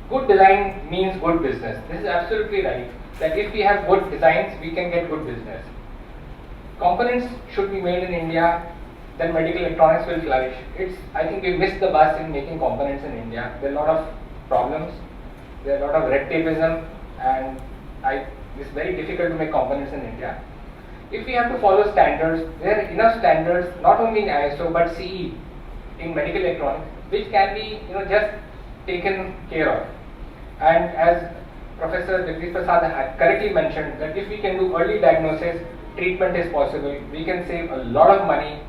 Good design means good business. This is absolutely right. That if we have good designs, we can get good business. Components should be made in India, then medical electronics will flourish. I think we missed the bus in making components in India. There are a lot of problems, there are a lot of red tapeism, and it's very difficult to make components in India. if we have to follow standards, there are enough standards not only in ISO but CE in medical electronics, which can be just taken care of. And as Professor Jagdish Prasad had correctly mentioned, that if we can do early diagnosis, treatment is possible. We can save a lot of money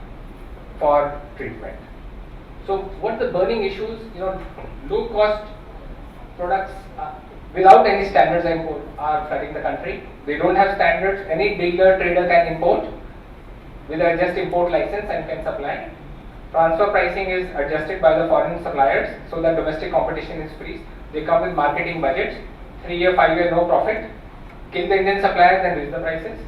for treatment. So what the burning issues? Low cost products without any standards import are flooding the country. They don't have standards. Any dealer trader can import with a just import license and can supply. Transfer pricing is adjusted by the foreign suppliers so that domestic competition is free. They come with marketing budgets, 3-year, 5-year, no profit. Kill the Indian suppliers and raise the prices.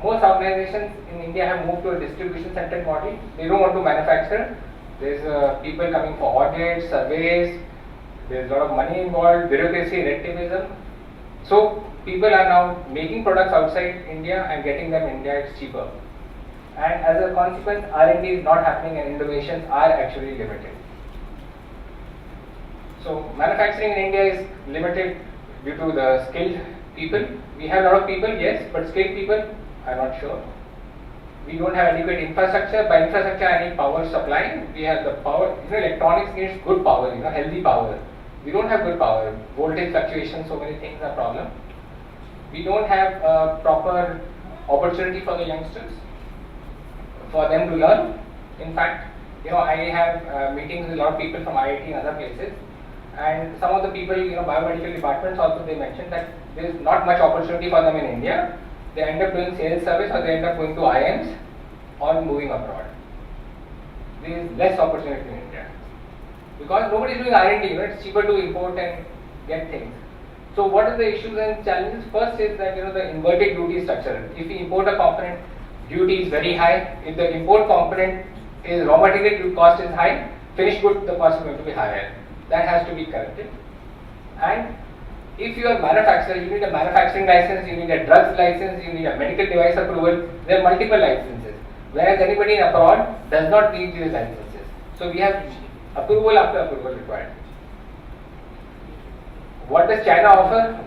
Most organizations in India have moved to a distribution centered model. They don't want to manufacture. There's people coming for audits, surveys. There's a lot of money involved, bureaucracy, relativism. So people are now making products outside India and getting them in India. It's cheaper. And as a consequence, R&D is not happening and innovations are actually limited. So manufacturing in India is limited due to the skilled people. We have a lot of people, yes, but skilled people, I'm not sure. We don't have adequate infrastructure. By infrastructure, I need power supply. We have the power. Electronics needs good power, healthy power. We don't have good power. Voltage fluctuations, so many things are problem. We don't have a proper opportunity for the youngsters, for them to learn. In fact, I have meetings with a lot of people from IIT and other places, and some of the people, biomedical departments also, they mentioned that there is not much opportunity for them in India. They end up doing sales service or they end up going to IIMs or moving abroad. There is less opportunity in India because nobody is doing R&D. It's cheaper to import and get things. So what are the issues and challenges? First is that the inverted duty structure. If we import a component, duty is very high. If the import component is raw material cost is high, finished good the cost is going to be higher. That has to be corrected. And if you are a manufacturer, you need a manufacturing license, you need a drugs license, you need a medical device approval. There are multiple licenses. Whereas anybody in abroad does not need these licenses. So we have approval after approval required. What does China offer?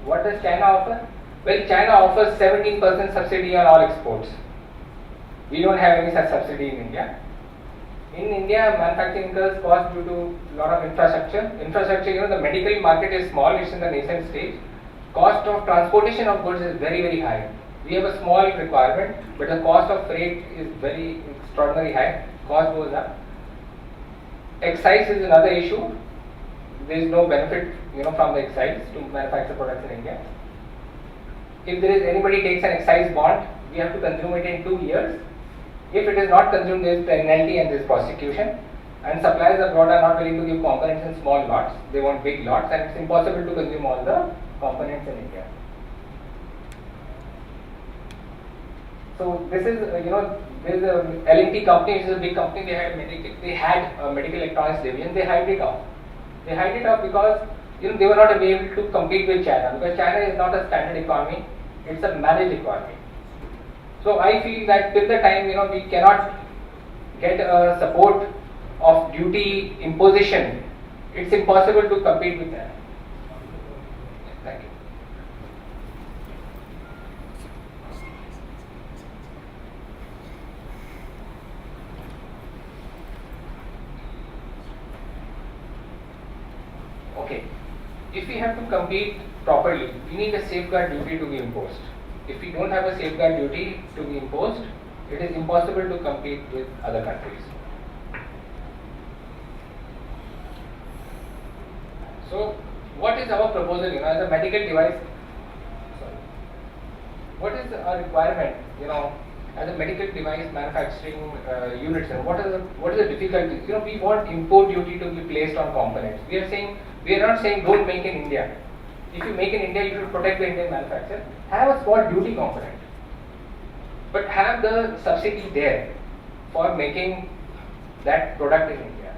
What does China offer? Well, China offers 17% subsidy on all exports. We don't have any such subsidy in India. In India, manufacturing incurs cost due to a lot of infrastructure. Infrastructure, the medical market is small, it's in the nascent stage. Cost of transportation of goods is very, very high. We have a small requirement, but the cost of freight is very extraordinarily high. Cost goes up. Excise is another issue. There is no benefit, from the excise to manufacture products in India. If there is anybody takes an excise bond, we have to consume it in 2 years. If it is not consumed, there is penalty and there is prosecution. And suppliers abroad are not willing to give components in small lots. They want big lots, and it's impossible to consume all the components in India. So this is, there is a L&T company, which is a big company. They had a medical electronics division. They hived it off. They hived it off because they were not able to compete with China, because China is not a standard economy; it's a managed economy. So I feel that till the time we cannot get a support of duty imposition, it's impossible to compete with that. Thank you. Okay, if we have to compete properly, we need a safeguard duty to be imposed. If we don't have a safeguard duty to be imposed, it is impossible to compete with other countries. So, what is our proposal? As a medical device, what is our requirement? As a medical device manufacturing units, what is the difficulty? We want import duty to be placed on components. We are not saying don't make in India. If you make in India, you should protect the Indian manufacturer. Have a small duty component, but have the subsidy there for making that product in India.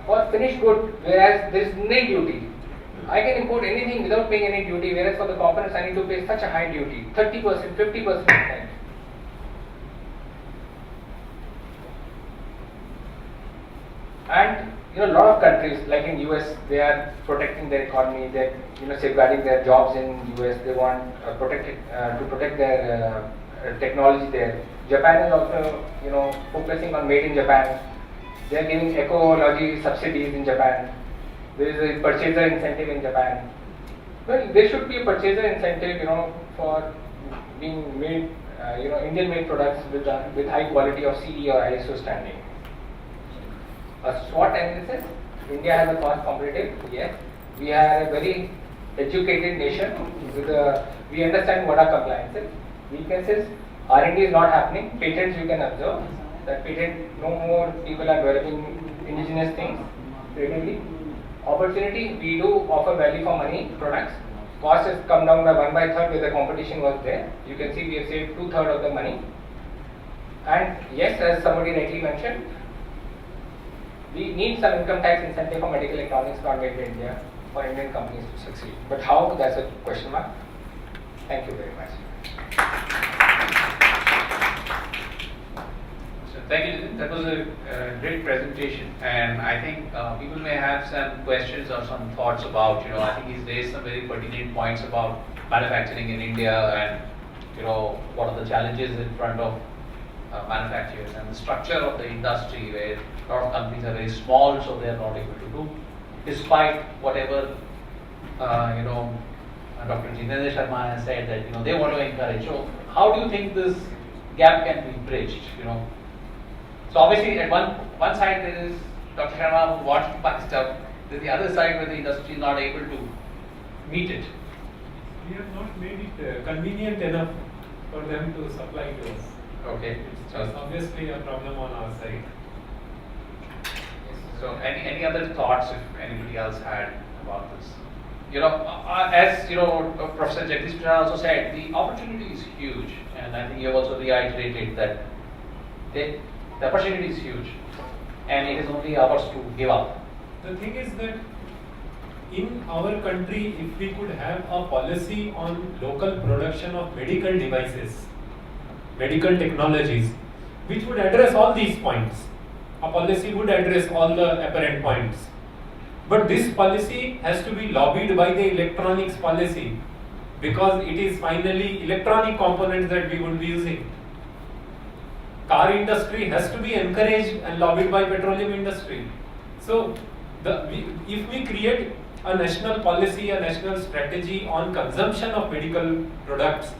For finished good, whereas there is no duty. I can import anything without paying any duty, whereas for the components I need to pay such a high duty, 30%, 50%. And a lot of countries, like in US, they are protecting their economy, they're safeguarding their jobs in US, they want to protect their technology there. Japan is also, focusing on made in Japan. They are giving ecology subsidies in Japan. There is a purchaser incentive in Japan. Well, there should be a purchaser incentive, for being made, Indian-made products with high quality of CE or ISO standing. A SWOT analysis. India has a cost competitive. Yes, we are a very educated nation. We understand what are compliances, weaknesses. R&D is not happening. Patents you can observe that no more people are developing indigenous things readily. Opportunity, we do offer value for money products. Cost has come down by 1/3 where the competition was there. You can see we have saved 2/3 of the money. And yes, as somebody rightly mentioned, we need some income tax incentive for medical electronics not made in India for Indian companies to succeed. But how? That's a question mark. Thank you very much.
So thank you. That was a great presentation, and I think people may have some questions or some thoughts about. I think he's raised some very pertinent points about manufacturing in India, and what are the challenges in front of manufacturers and the structure of the industry, where a lot of companies are very small, so they are not able to do, despite whatever Dr. Jitendra Sharma has said that they want to encourage. So how do you think this gap can be bridged? So obviously at one side there is Dr. Sharma who wants to buy stuff. There's the other side where the industry is not able to meet it.
We have not made it convenient enough for them to supply to us.
Okay.
It's obviously a problem on our side.
So any other thoughts if anybody else had about this? As Professor Jagdish Prasad also said, the opportunity is huge, and I think you have also reiterated that the opportunity is huge, and it is only ours to give up.
The thing is that in our country, if we could have a policy on local production of medical devices, medical technologies, which would address all these points, a policy would address all the apparent points. But this policy has to be lobbied by the electronics policy, because it is finally electronic components that we would be using. Car industry has to be encouraged and lobbied by petroleum industry. So if we create a national policy, a national strategy on consumption of medical products,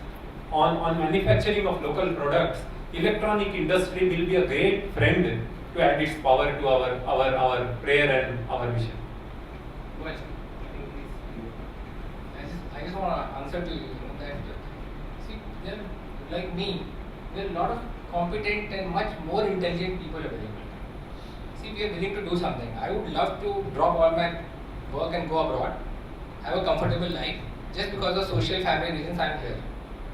on manufacturing of local products, electronic industry will be a great friend to add its power to our prayer and our vision.
Well, I just want to answer to you that, see, there, like me, there are a lot of competent and much more intelligent people available. See, we are willing to do something. I would love to drop all my work and go abroad, have a comfortable life, just because of social family reasons I am here.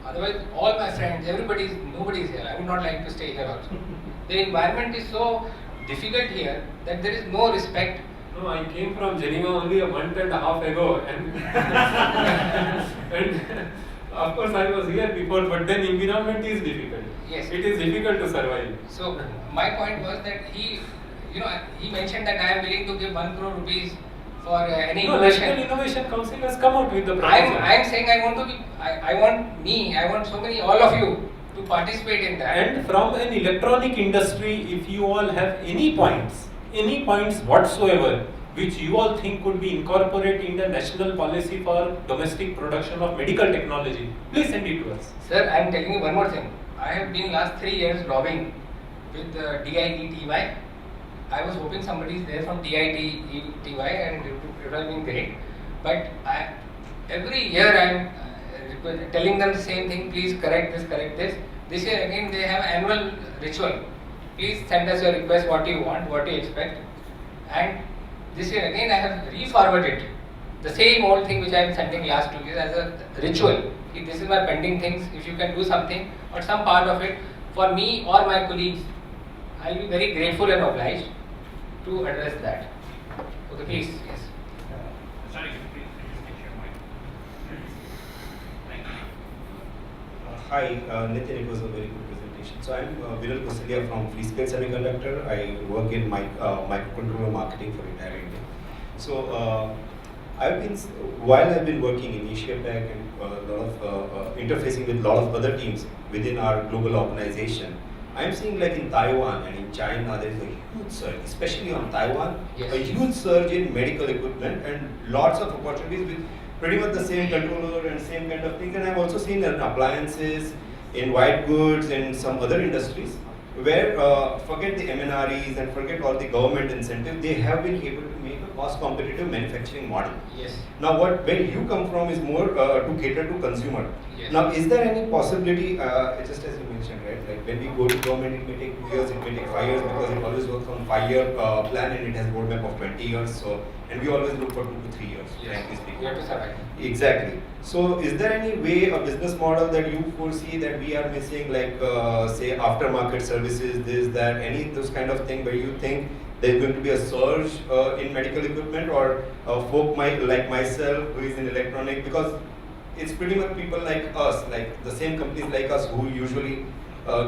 Otherwise, all my friends, nobody is here. I would not like to stay here also. The environment is so difficult here that there is no respect.
No, I came from Geneva only a month and a half ago, and and of course I was here before, but then environment is difficult.
Yes.
It is difficult to survive.
So my point was that he mentioned that I am willing to give 1 crore rupees for any innovation.
National Innovation Council has come out with the proposal.
I am saying I want so many, all of you to participate in that.
And from an electronic industry, if you all have any points whatsoever, which you all think could be incorporated in the national policy for domestic production of medical technology, please send it to us.
Sir, I am telling you one more thing. I have been last 3 years lobbying with DIETY. I was hoping somebody is there from DIETY and it would have been great. But every year I am telling them the same thing, please correct this. This year again they have annual ritual. Please send us your request, what you want, what you expect. And this year again I have re-forwarded the same old thing which I am sending last 2 years as a ritual. This is my pending things. If you can do something or some part of it for me or my colleagues, I will be very grateful and obliged to address that. Okay, please. Yes.
Sorry, please take your mic. Thank you.
Hi, Nitin, it was a very good presentation. presentation. So I'm Viral Kusalia from Freescale Semiconductor. I work in microcontroller marketing for entire India. So while I've been working in Asia Pac and a lot of interfacing with a lot of other teams within our global organization, I'm seeing like in Taiwan and in China, there is a huge surge, especially on Taiwan,
Yes.
a huge surge in medical equipment and lots of opportunities with pretty much the same controller and same kind of things. And I've also seen in appliances, in white goods, and some other industries where forget the MNREs and forget all the government incentives, they have been able to make a cost competitive manufacturing model.
Yes.
Now, where you come from is more to cater to consumer.
Yes.
Now, is there any possibility, just as you mentioned, right? Like when we go to government, it may take 2 years, it may take 5 years because it always works on 5-year plan and it has roadmap of 20 years. So, and we always look for 2 to 3 years, frankly speaking.
You have to survive.
Exactly. So, is there any way, a business model that you foresee that we are missing, like say aftermarket services, this, that, any those kind of thing where you think there's going to be a surge in medical equipment, or folk like myself who is in electronic, because it's pretty much people like us, like the same companies like us who usually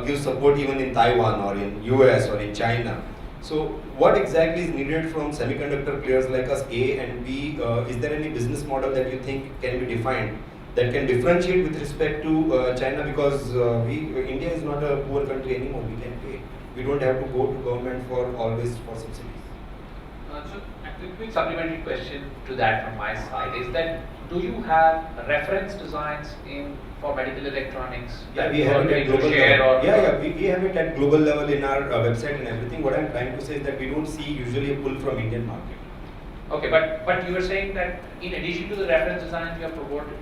give support even in Taiwan or in US or in China. So what exactly is needed from semiconductor players like us, A, and B, is there any business model that you think can be defined that can differentiate with respect to China, because India is not a poor country anymore, we can pay. We don't have to go to government for always for subsidies.
So, a quick supplementary question to that from my side is that, do you have reference designs for medical electronics?
Yeah,
that
we
you
have
are
it
willing
at
to
global
share
level.
or-
Yeah, we have it at global level in our website and everything. What I'm trying to say is that we don't see usually a pull from Indian market.
Okay, but you were saying that in addition to the reference design, you are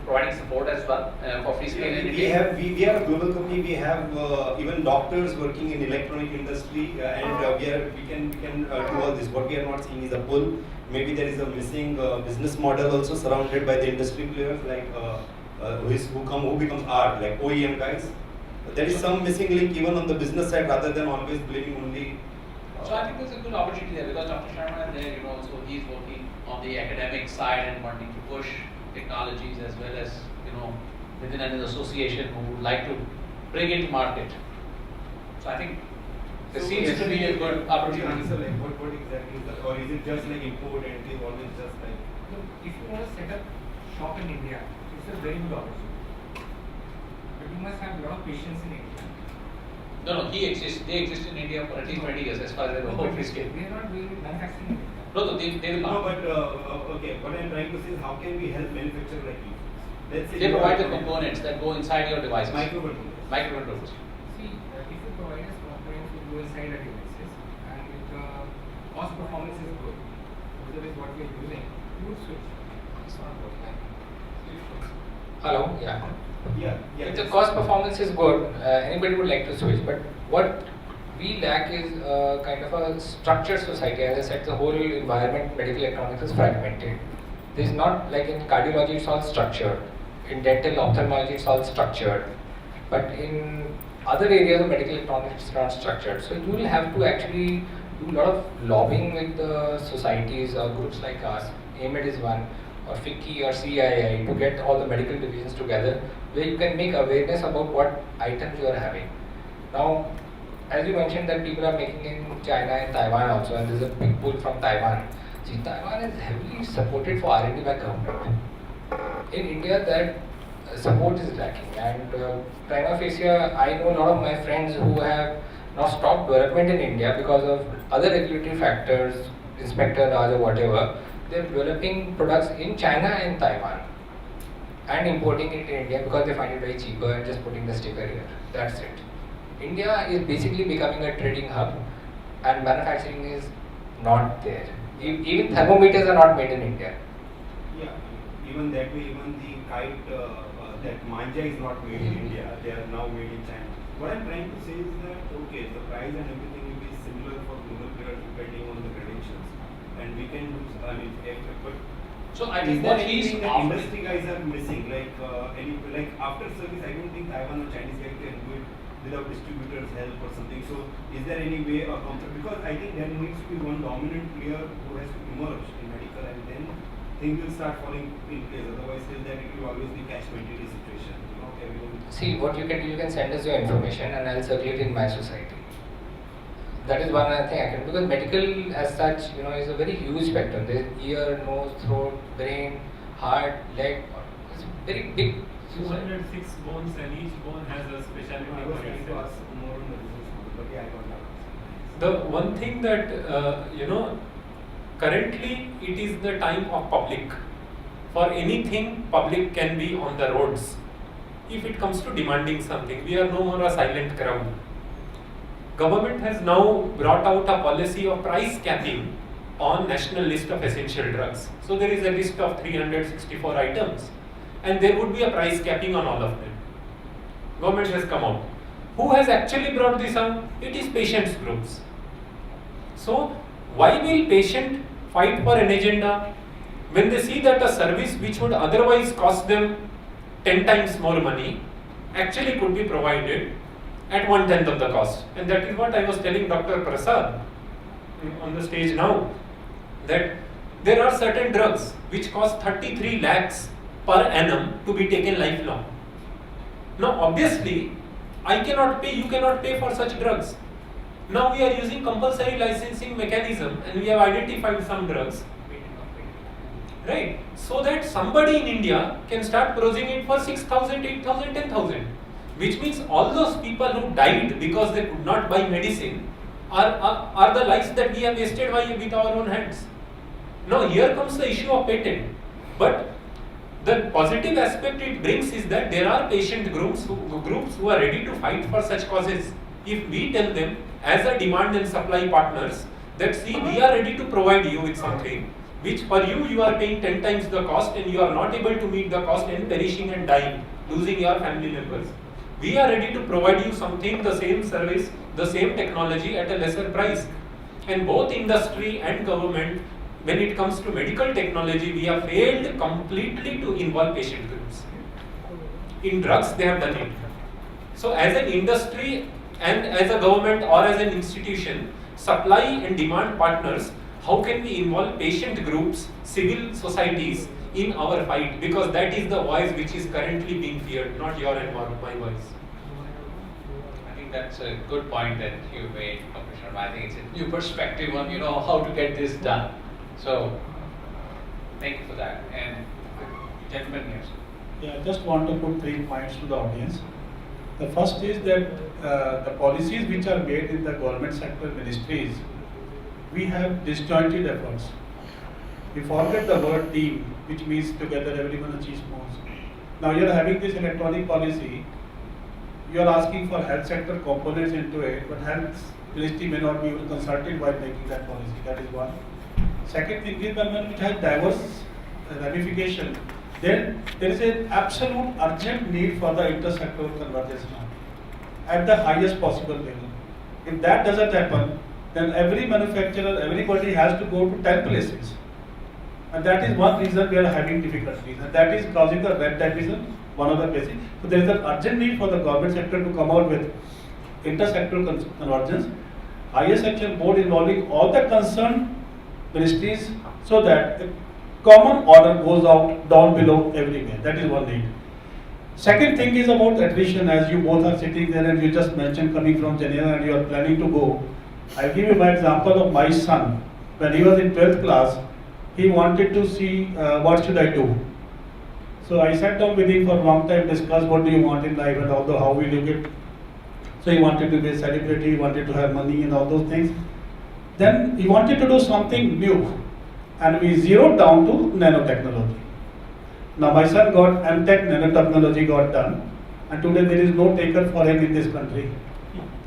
providing support as well for Freescale in India?
We are a global company. We have even doctors working in electronic industry, and we can do all this. What we are not seeing is a pull. Maybe there is a missing business model also surrounded by the industry players, like who becomes art, like OEM guys. There is some missing link even on the business side, rather than always blaming only.
So I think there's a good opportunity there because Dr. Sharma is there, so he's working on the academic side and wanting to push technologies as well as, within an association who would like to bring it to market. So I think there seems to be a good opportunity.
Answer, like what exactly is that, or is it just like import and it is always just like?
Look, if you want to set up shop in India, it's a very good opportunity. But you must have a lot of patience in India.
No, they exist in India for at least 20 years as far as I know. Freescale.
We are not doing manufacturing in India.
No, they will
No,
not.
but okay. What I'm trying to say is, how can we help manufacturer like you? Let's say
They
you
provide
are-
the components that go inside your devices.
Microcontrollers.
Microcontrollers.
See, if you provide us components to go inside our devices, and if the cost performance is good, which is what we are using, you would switch. It's not working. Hello, yeah.
Yeah.
If the cost performance is good, anybody would like to switch. But what we lack is kind of a structured society. As I said, the whole environment, medical electronics is fragmented. There is not like in cardiology, it's all structured. In dental ophthalmology, it's all structured. But in other areas of medical electronics, it's not structured. So you will have to actually do a lot of lobbying with the societies or groups like us. AMED is one, or FICCI or CII, to get all the medical divisions together, where you can make awareness about what items you are having. Now, as you mentioned that people are making in China and Taiwan also, and there's a big pull from Taiwan. See, Taiwan is heavily supported for R&D by government. In India, that support is lacking, and prima facie, I know a lot of my friends who have now stopped development in India because of other regulatory factors, Inspector Raj or whatever. They're developing products in China and Taiwan and importing it in India because they find it very cheaper and just putting the sticker here. That's it. India is basically becoming a trading hub, and manufacturing is not there. Even thermometers are not made in India.
Yeah. Even that way, even the kite that manja is not made in India. They are now made in China. What I'm trying to say is that okay, the price and everything will be similar for global players depending on the credentials, and we can do. But
So I
is
think
there
what he's
anything that
offering.
industry guys are missing? Like after service, I don't think Taiwan or Chinese guys can do it without distributors' help or something. So is there any way or concept? Because I think there needs to be one dominant player who has to emerge in medical, and then things will start falling in place. Otherwise, till then it will always be catch-22 situation. Everyone.
See, what you can send us your information and I'll circulate in my society. That is one other thing I can, because medical as such, is a very huge spectrum. There is ear, nose, throat, brain, heart, leg. It's very big.
206 bones and each bone has a specialty.
The one thing that currently it is the time of public. For anything, public can be on the roads. If it comes to demanding something, we are no more a silent crowd. Government has now brought out a policy of price capping on national list of essential drugs. So there is a list of 364 items and there would be a price capping on all of them. Government has come out. Who has actually brought this out? It is patients groups. So why will patient fight for an agenda when they see that a service which would otherwise cost them 10 times more money actually could be provided at 1/10 of the cost? And that is what I was telling Dr. Prasad on the stage now, that there are certain drugs which cost 33 lakhs per annum to be taken lifelong. Now obviously, I cannot pay, you cannot pay for such drugs. Now we are using compulsory licensing mechanism and we have identified some drugs, right? So that somebody in India can start producing it for 6,000, 8,000, 10,000. Which means all those people who died because they could not buy medicine are the lives that we have wasted with our own hands. Now here comes the issue of patent. But the positive aspect it brings is that there are patient groups who are ready to fight for such causes. If we tell them as a demand and supply partners that see, we are ready to provide you with something which for you are paying 10 times the cost and you are not able to meet the cost and perishing and dying, losing your family members. We are ready to provide you something, the same service, the same technology at a lesser price. And both industry and government, when it comes to medical technology, we have failed completely to involve patient groups. In drugs, they have done it. So as an industry and as a government or as an institution, supply and demand partners, how can we involve patient groups, civil societies in our fight? Because that is the voice which is currently being feared, not your and my voice.
I think that's a good point that you made, Dr. Sharma. I think it's a new perspective on how to get this done. So thank you for that. And gentlemen here.
Yeah, I just want to put 3 points to the audience. The first is that the policies which are made in the government sector ministries, we have disjointed efforts. We forget the word team, which means together everyone achieves more. Now you are having this electronic policy, you are asking for health sector components into it, but health ministry may not be even consulted while making that policy. That is one. Second thing is, when it has diverse ramification, then there is an absolute urgent need for the intersectoral convergence now at the highest possible level. If that doesn't happen, then every manufacturer, everybody has to go to 10 places. And that is one reason we are having difficulties. And that is causing the red division, one of the basic. So there is an urgent need for the government sector to come out with intersectoral convergence, ISHL board involving all the concerned ministries so that the common order goes out down below everywhere. That is one need. Second thing is about attrition, as you both are sitting there and you just mentioned coming from Geneva and you are planning to go. I'll give you my example of my son. When he was in 12th class, he wanted to see what should I do. So I sat down with him for a long time, discussed what do you want in life and although how will you get. So he wanted to be a celebrity, he wanted to have money and all those things. Then he wanted to do something new and we zeroed down to nanotechnology. Now my son got MTech nanotechnology got done and today there is no taker for him in this country.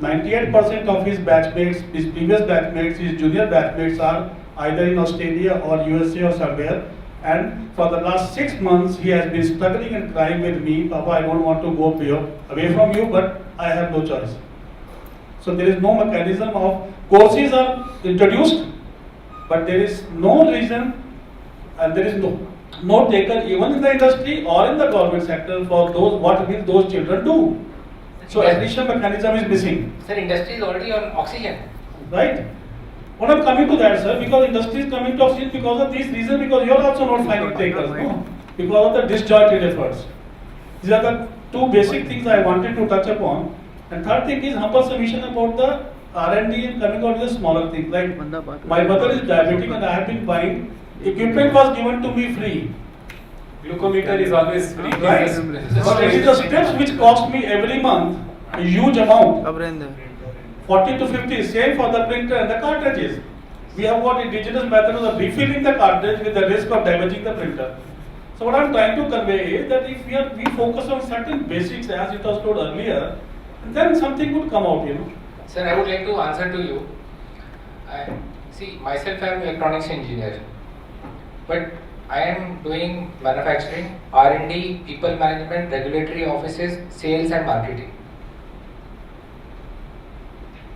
98% of his batchmates, his previous batchmates, his junior batchmates are either in Australia or USA or somewhere, and for the last 6 months he has been struggling and crying with me, Papa, I don't want to go away from you, but I have no choice. So there is no mechanism of courses are introduced, but there is no reason and there is no taker even in the industry or in the government sector for those what will those children do. So admission mechanism is missing.
Sir, industry is already on oxygen.
Right? What I'm coming to that, sir, because industry is coming to oxygen because of these reasons, because you are also not finding takers, no? Because of the disjointed efforts. These are the two basic things I wanted to touch upon. And third thing is humble submission about the R&D and coming out with the smaller things. Like my mother is diabetic and I have been buying equipment was given to me free.
Glucometer is always free.
Right. But it is the steps which cost me every month a huge amount. 40 to 50, same for the printer and the cartridges. We have got indigenous methods of refilling the cartridge with the risk of damaging the printer. So what I am trying to convey is that if we focus on certain basics as it was told earlier, then something would come out,
Sir, I would like to answer to you. See, myself I am an electronics engineer, but I am doing manufacturing, R&D, people management, regulatory offices, sales and marketing.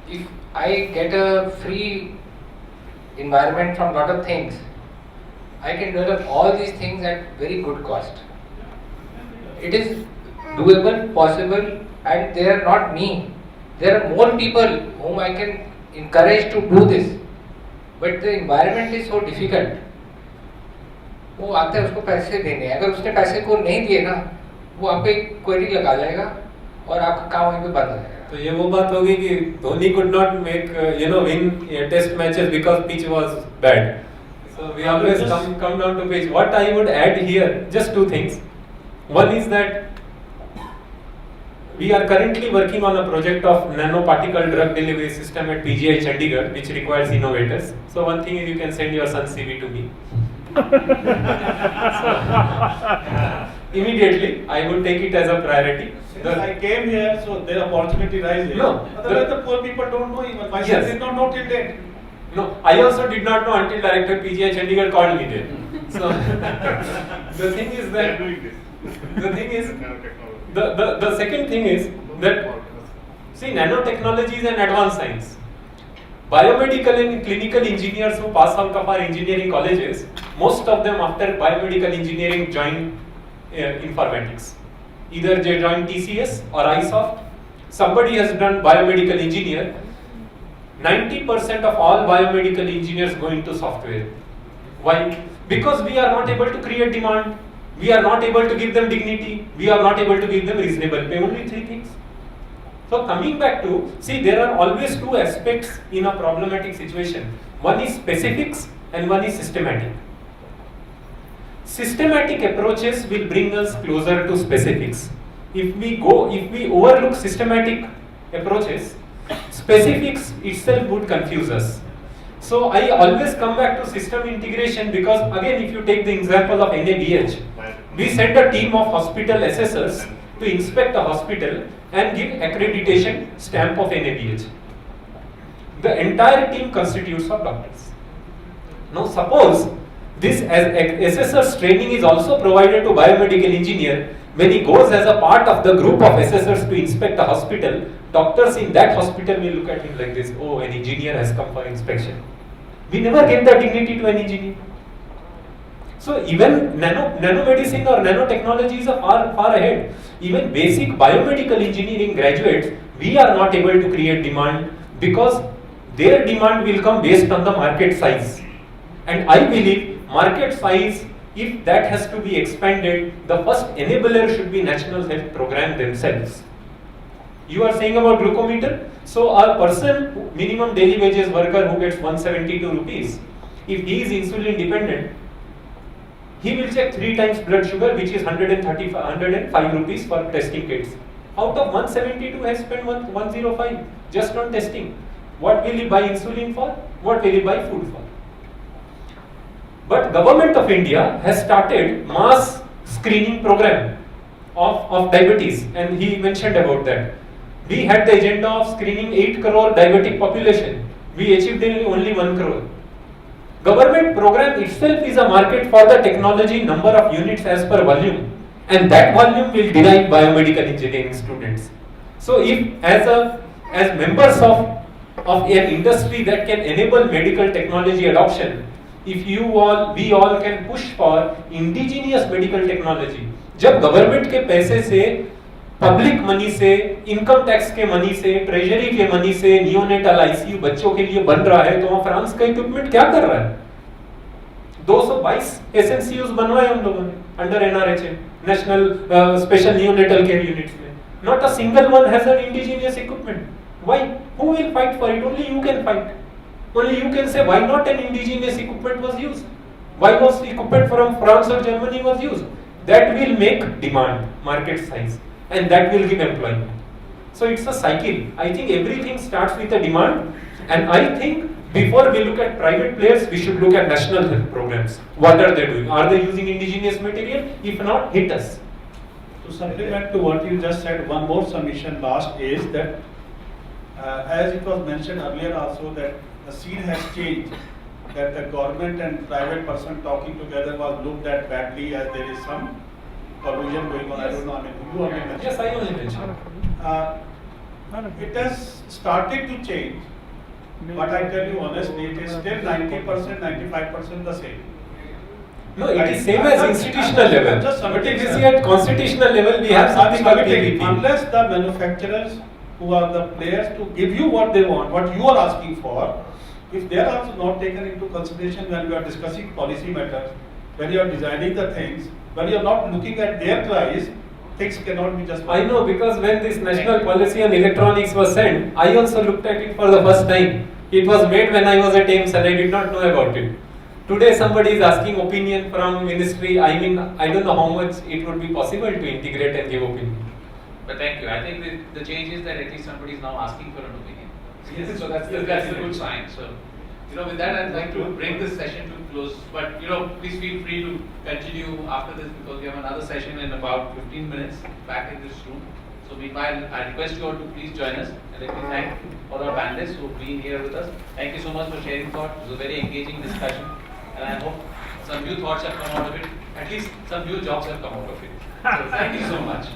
If I get a free environment from lot of things, I can develop all these things at very good cost. It is doable, possible, and they are not me. There are more people whom I can encourage to do this, but the environment is so difficult. वो आता है उसको पैसे देने, अगर उसने पैसे को नहीं दिए ना, वो आप पे क्वेरी लगा जाएगा और आपका काम वहीं पे बंद हो जाएगा.
तो ये वो बात होगी कि Dhoni could not make win test matches because pitch was bad. So we always come down to pitch. What I would add here, just two things. One is that we are currently working on a project of nanoparticle drug delivery system at PGI Chandigarh, which requires innovators. So one thing is you can send your son's CV to me. So, immediately, I would take it as a priority.
I came here, so the opportunity rises.
No,
Otherwise, the poor people don't know even. My son did not know till date.
No, I also did not know until Director PGI Chandigarh called me there. So the thing is that the second thing is that see, nanotechnology is an advanced science. Biomedical and clinical engineers who pass out of our engineering colleges, most of them after biomedical engineering join informatics. Either they join TCS or iSoft. Somebody has done biomedical engineer. 90% of all biomedical engineers go into software. Why? Because we are not able to create demand. We are not able to give them dignity. We are not able to give them reasonable pay. Only three things. So coming back to, see, there are always two aspects in a problematic situation. One is specifics and one is systematic. Systematic approaches will bring us closer to specifics. If we overlook systematic approaches, specifics itself would confuse us. So I always come back to system integration because again, if you take the example of NABH, we send a team of hospital assessors to inspect a hospital and give accreditation stamp of NABH. The entire team constitutes of doctors. Now suppose this as assessor's training is also provided to biomedical engineer. When he goes as a part of the group of assessors to inspect a hospital, doctors in that hospital will look at him like this, oh, an engineer has come for inspection. We never gave that dignity to an engineer. So even nanomedicine or nanotechnologies are far ahead. Even basic biomedical engineering graduates, we are not able to create demand because their demand will come based on the market size. And I believe market size, if that has to be expanded, the first enabler should be National Health Program themselves. You are saying about glucometer? So a person, minimum daily wages worker who gets 172 rupees, if he is insulin dependent, he will check 3 times blood sugar, which is 105 rupees for testing kits. Out of 172 has spent 105 just on testing. What will he buy insulin for? What will he buy food for? But Government of India has started mass screening program of diabetes, and he mentioned about that. We had the agenda of screening 8 crore diabetic population. We achieved only 1 crore. Government program itself is a market for the technology number of units as per volume, and that volume will derive biomedical engineering students. So if as members of an industry that can enable medical technology adoption, if we all can push for indigenous medical technology, जब government के पैसे से, public money से, income tax के money से, treasury के money से neonatal ICU बच्चों के लिए बन रहा है, तो वहाँ फ्रांस का इक्विपमेंट क्या कर रहा है? 222 एसएनसीयूज बनवाए हम लोगों ने under NRHM, national special neonatal care units में. Not a single one has an indigenous equipment. Why? Who will fight for it? Only you can fight. Only you can say why not an indigenous equipment was used. Why was equipment from France or Germany was used? That will make demand, market size, and that will give employment. So it's a cycle. I think everything starts with a demand, and I think before we look at private players, we should look at national health programs. What are they doing? Are they using indigenous material? If not, hit us.
To supplement to what you just said, one more submission last is that, as it was mentioned earlier also, that the scene has changed, that the government and private person talking together was looked at badly as there is some collusion going on. I don't know, I mean, you only mentioned.
Yes, I only mentioned.
It has started to change, but I tell you honestly, it is still 90%, 95% the same.
No, it is same as institutional level. But if you see at constitutional level, we have something like PPP.
Unless the manufacturers who are the players to give you what they want, what you are asking for, if they are also not taken into consideration when we are discussing policy matters, when you are designing the things, when you are not looking at their price, things cannot be just.
I know, because when this national policy on electronics was sent, I also looked at it for the first time. It was made when I was at AIIMS and I did not know about it. Today somebody is asking opinion from ministry. I mean, I don't know how much it would be possible to integrate and give opinion.
But thank you. I think the change is that at least somebody is now asking for an opinion. Yes. So that's a good sign. So, with that, I'd like to bring this session to close. But, please feel free to continue after this because we have another session in about 15 minutes back in this room. So meanwhile, I request you all to please join us. And let me thank all our panelists who have been here with us. Thank you so much for sharing thoughts. It was a very engaging discussion. And I hope some new thoughts have come out of it. At least some new jobs have come out of it. So thank you so much.